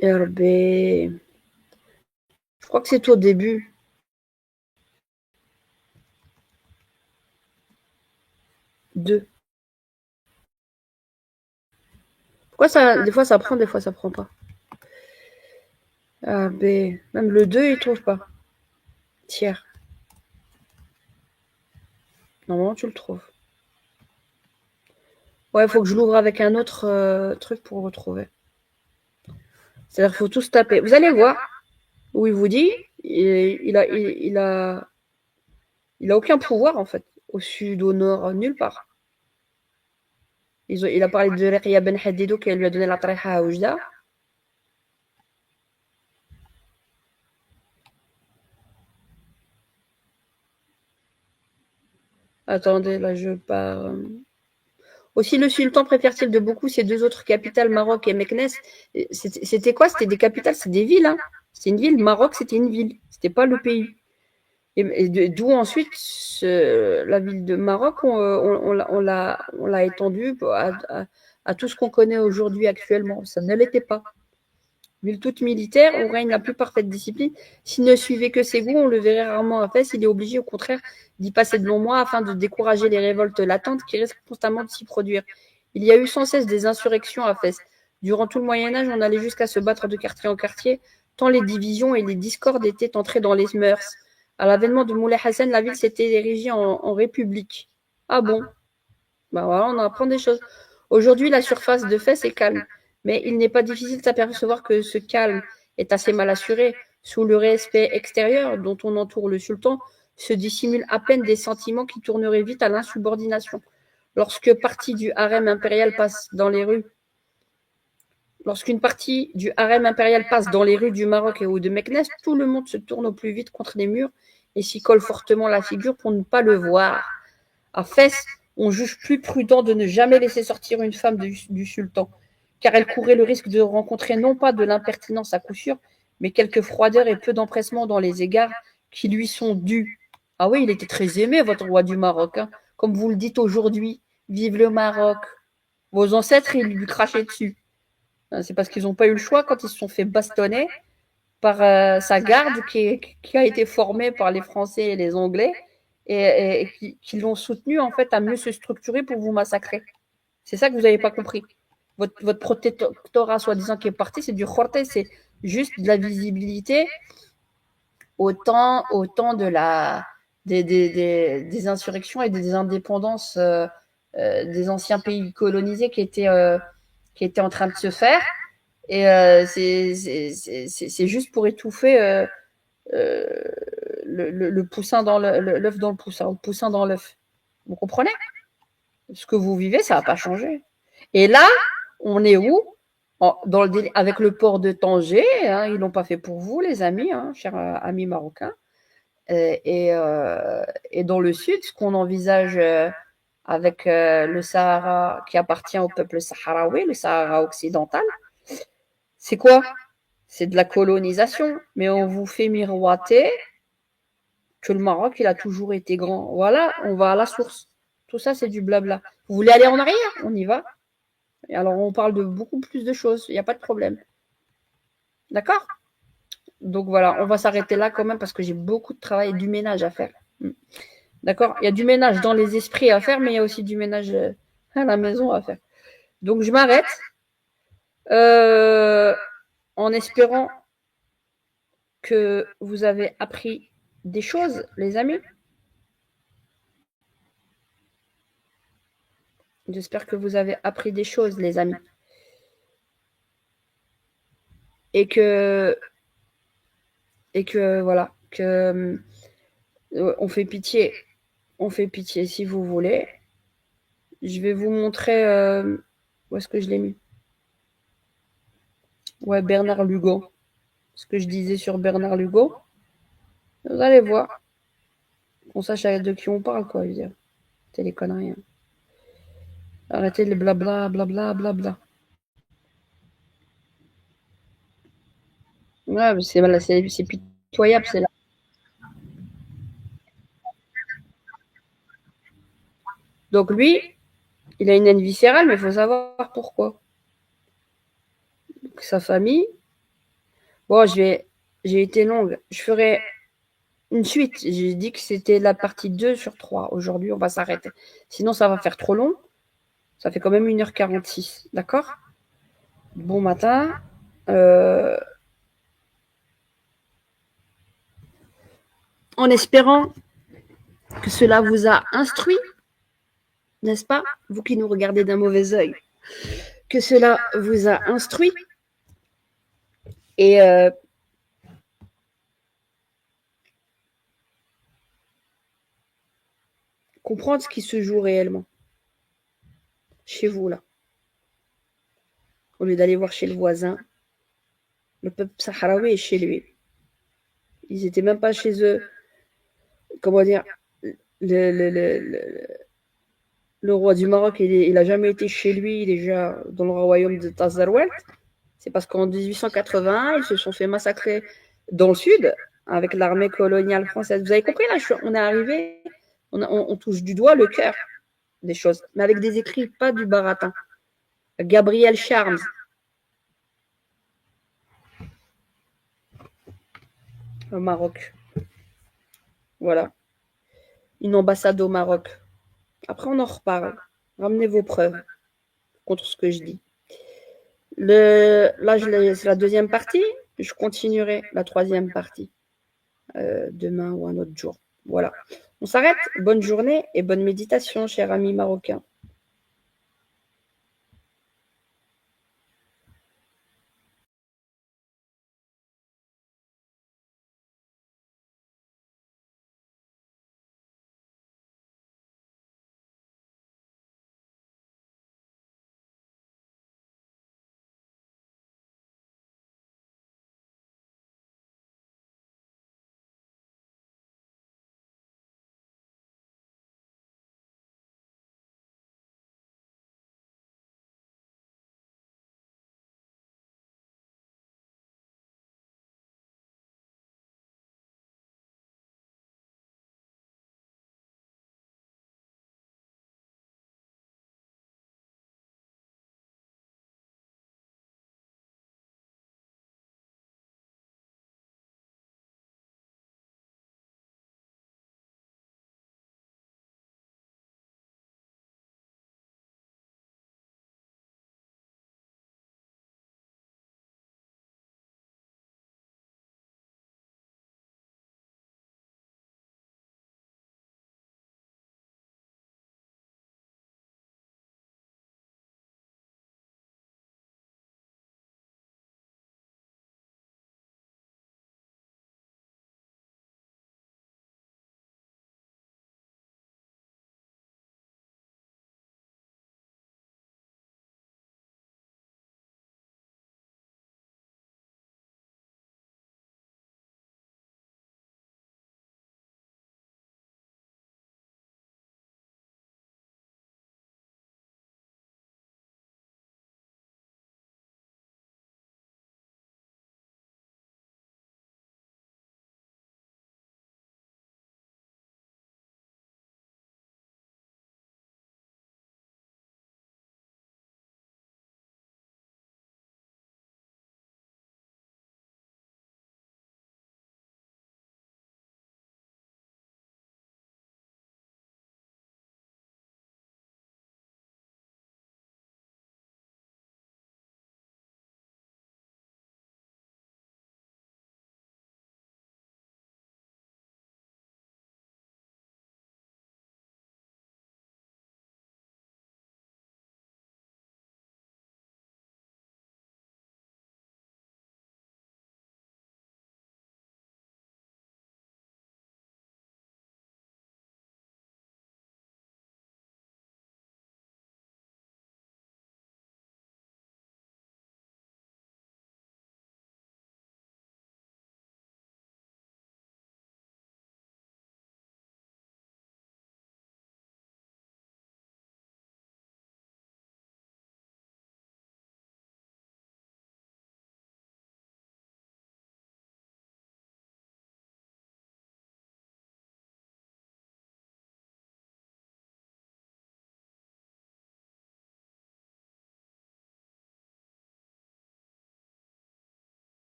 RB. Je crois que c'est au début. Deux. Pourquoi ça, des fois ça prend, des fois ça prend pas. RB. Même le 2, il trouve pas. Tiers. Normalement, tu le trouves. Ouais, il faut que je l'ouvre avec un autre truc pour le retrouver. C'est-à-dire qu'il faut tous taper. Vous allez voir où il vous dit, il a aucun pouvoir en fait. Au sud, au nord, nulle part. Il a parlé de Reqiya Ben Hadidou qui lui a donné la tariha à Oujda. Attendez, là je pars. Aussi, le sultan préfère-t-il de beaucoup ces deux autres capitales, Maroc et Meknès? C'était quoi? C'était des capitales, c'est des villes. Hein. C'est une ville. Maroc, c'était une ville. C'était pas le pays. Et d'où ensuite la ville de Maroc, on l'a étendue à tout ce qu'on connaît aujourd'hui actuellement. Ça ne l'était pas. Ville toute militaire, où règne la plus parfaite discipline. S'il ne suivait que ses goûts, on le verrait rarement à Fès. Il est obligé, au contraire, d'y passer de longs mois afin de décourager les révoltes latentes qui risquent constamment de s'y produire. Il y a eu sans cesse des insurrections à Fès. Durant tout le Moyen-Âge, on allait jusqu'à se battre de quartier en quartier, tant les divisions et les discordes étaient entrées dans les mœurs. À l'avènement de Moulay Hassan, la ville s'était érigée en république. Ah bon? Ben voilà, on apprend des choses. Aujourd'hui, la surface de Fès est calme. Mais il n'est pas difficile de s'apercevoir que ce calme est assez mal assuré. Sous le respect extérieur dont on entoure le sultan, se dissimulent à peine des sentiments qui tourneraient vite à l'insubordination. Lorsqu'une partie du harem impérial passe dans les rues du Maroc ou de Meknès, tout le monde se tourne au plus vite contre les murs et s'y colle fortement la figure pour ne pas le voir. À Fès, on juge plus prudent de ne jamais laisser sortir une femme du sultan, car elle courait le risque de rencontrer non pas de l'impertinence à coup sûr, mais quelques froideurs et peu d'empressement dans les égards qui lui sont dus. Ah oui, il était très aimé, votre roi du Maroc, hein. Comme vous le dites aujourd'hui, vive le Maroc. Vos ancêtres, ils lui crachaient dessus. C'est parce qu'ils n'ont pas eu le choix quand ils se sont fait bastonner par sa garde qui a été formée par les Français et les Anglais et qui l'ont soutenu en fait à mieux se structurer pour vous massacrer. C'est ça que vous n'avez pas compris. Votre protectorat soi-disant qui est parti, c'est du khorté, c'est juste de la visibilité au temps des insurrections et des indépendances des anciens pays colonisés qui étaient en train de se faire. Et c'est juste pour étouffer le poussin dans l'œuf dans le poussin, le poussin dans l'œuf. Vous comprenez? Ce que vous vivez, ça n'a pas changé. Et là, on est où? Avec le port de Tanger, hein, ils l'ont pas fait pour vous, les amis, hein, chers amis marocains. Et dans le sud, ce qu'on envisage avec le Sahara qui appartient au peuple sahraoui, le Sahara occidental. C'est quoi? C'est de la colonisation, mais on vous fait miroiter que le Maroc, il a toujours été grand. Voilà, on va à la source. Tout ça, c'est du blabla. Vous voulez aller en arrière? On y va. Et alors, on parle de beaucoup plus de choses. Il n'y a pas de problème. D'accord? Donc voilà, on va s'arrêter là quand même parce que j'ai beaucoup de travail et du ménage à faire. D'accord? Il y a du ménage dans les esprits à faire, mais il y a aussi du ménage à la maison à faire. Donc je m'arrête en espérant que vous avez appris des choses, les amis. J'espère que vous avez appris des choses, les amis. Et que voilà, que on fait pitié. On fait pitié si vous voulez. Je vais vous montrer où est-ce que je l'ai mis. Ouais, Bernard Lugo. Ce que je disais sur Bernard Lugo. Vous allez voir. On sache de qui on parle, quoi, je veux dire. C'est les conneries. Hein. Arrêtez les blabla, blabla, blabla. Ouais, mais c'est pitoyable, c'est là. Donc lui, il a une haine viscérale, mais il faut savoir pourquoi. Donc, sa famille. Bon, j'ai été longue. Je ferai une suite. J'ai dit que c'était la partie 2 sur 3. Aujourd'hui, on va s'arrêter. Sinon, ça va faire trop long. Ça fait quand même 1h46. D'accord? Bon matin. En espérant que cela vous a instruit, n'est-ce pas? Vous qui nous regardez d'un mauvais œil. Que cela vous a instruit. Et comprendre ce qui se joue réellement. Chez vous, là. Au lieu d'aller voir chez le voisin, le peuple sahraoui est chez lui. Ils n'étaient même pas chez eux. Comment dire? Le roi du Maroc, il n'a jamais été chez lui, déjà dans le royaume de Tazarwelt. C'est parce qu'en 1881, ils se sont fait massacrer dans le sud avec l'armée coloniale française. Vous avez compris, là, on est arrivé, on touche du doigt le cœur des choses, mais avec des écrits, pas du baratin. Gabriel Charmes. Au Maroc. Voilà. Une ambassade au Maroc. Après, on en reparle. Ramenez vos preuves contre ce que je dis. Là, c'est la deuxième partie. Je continuerai la troisième partie demain ou un autre jour. Voilà. On s'arrête. Bonne journée et bonne méditation, chers amis marocains.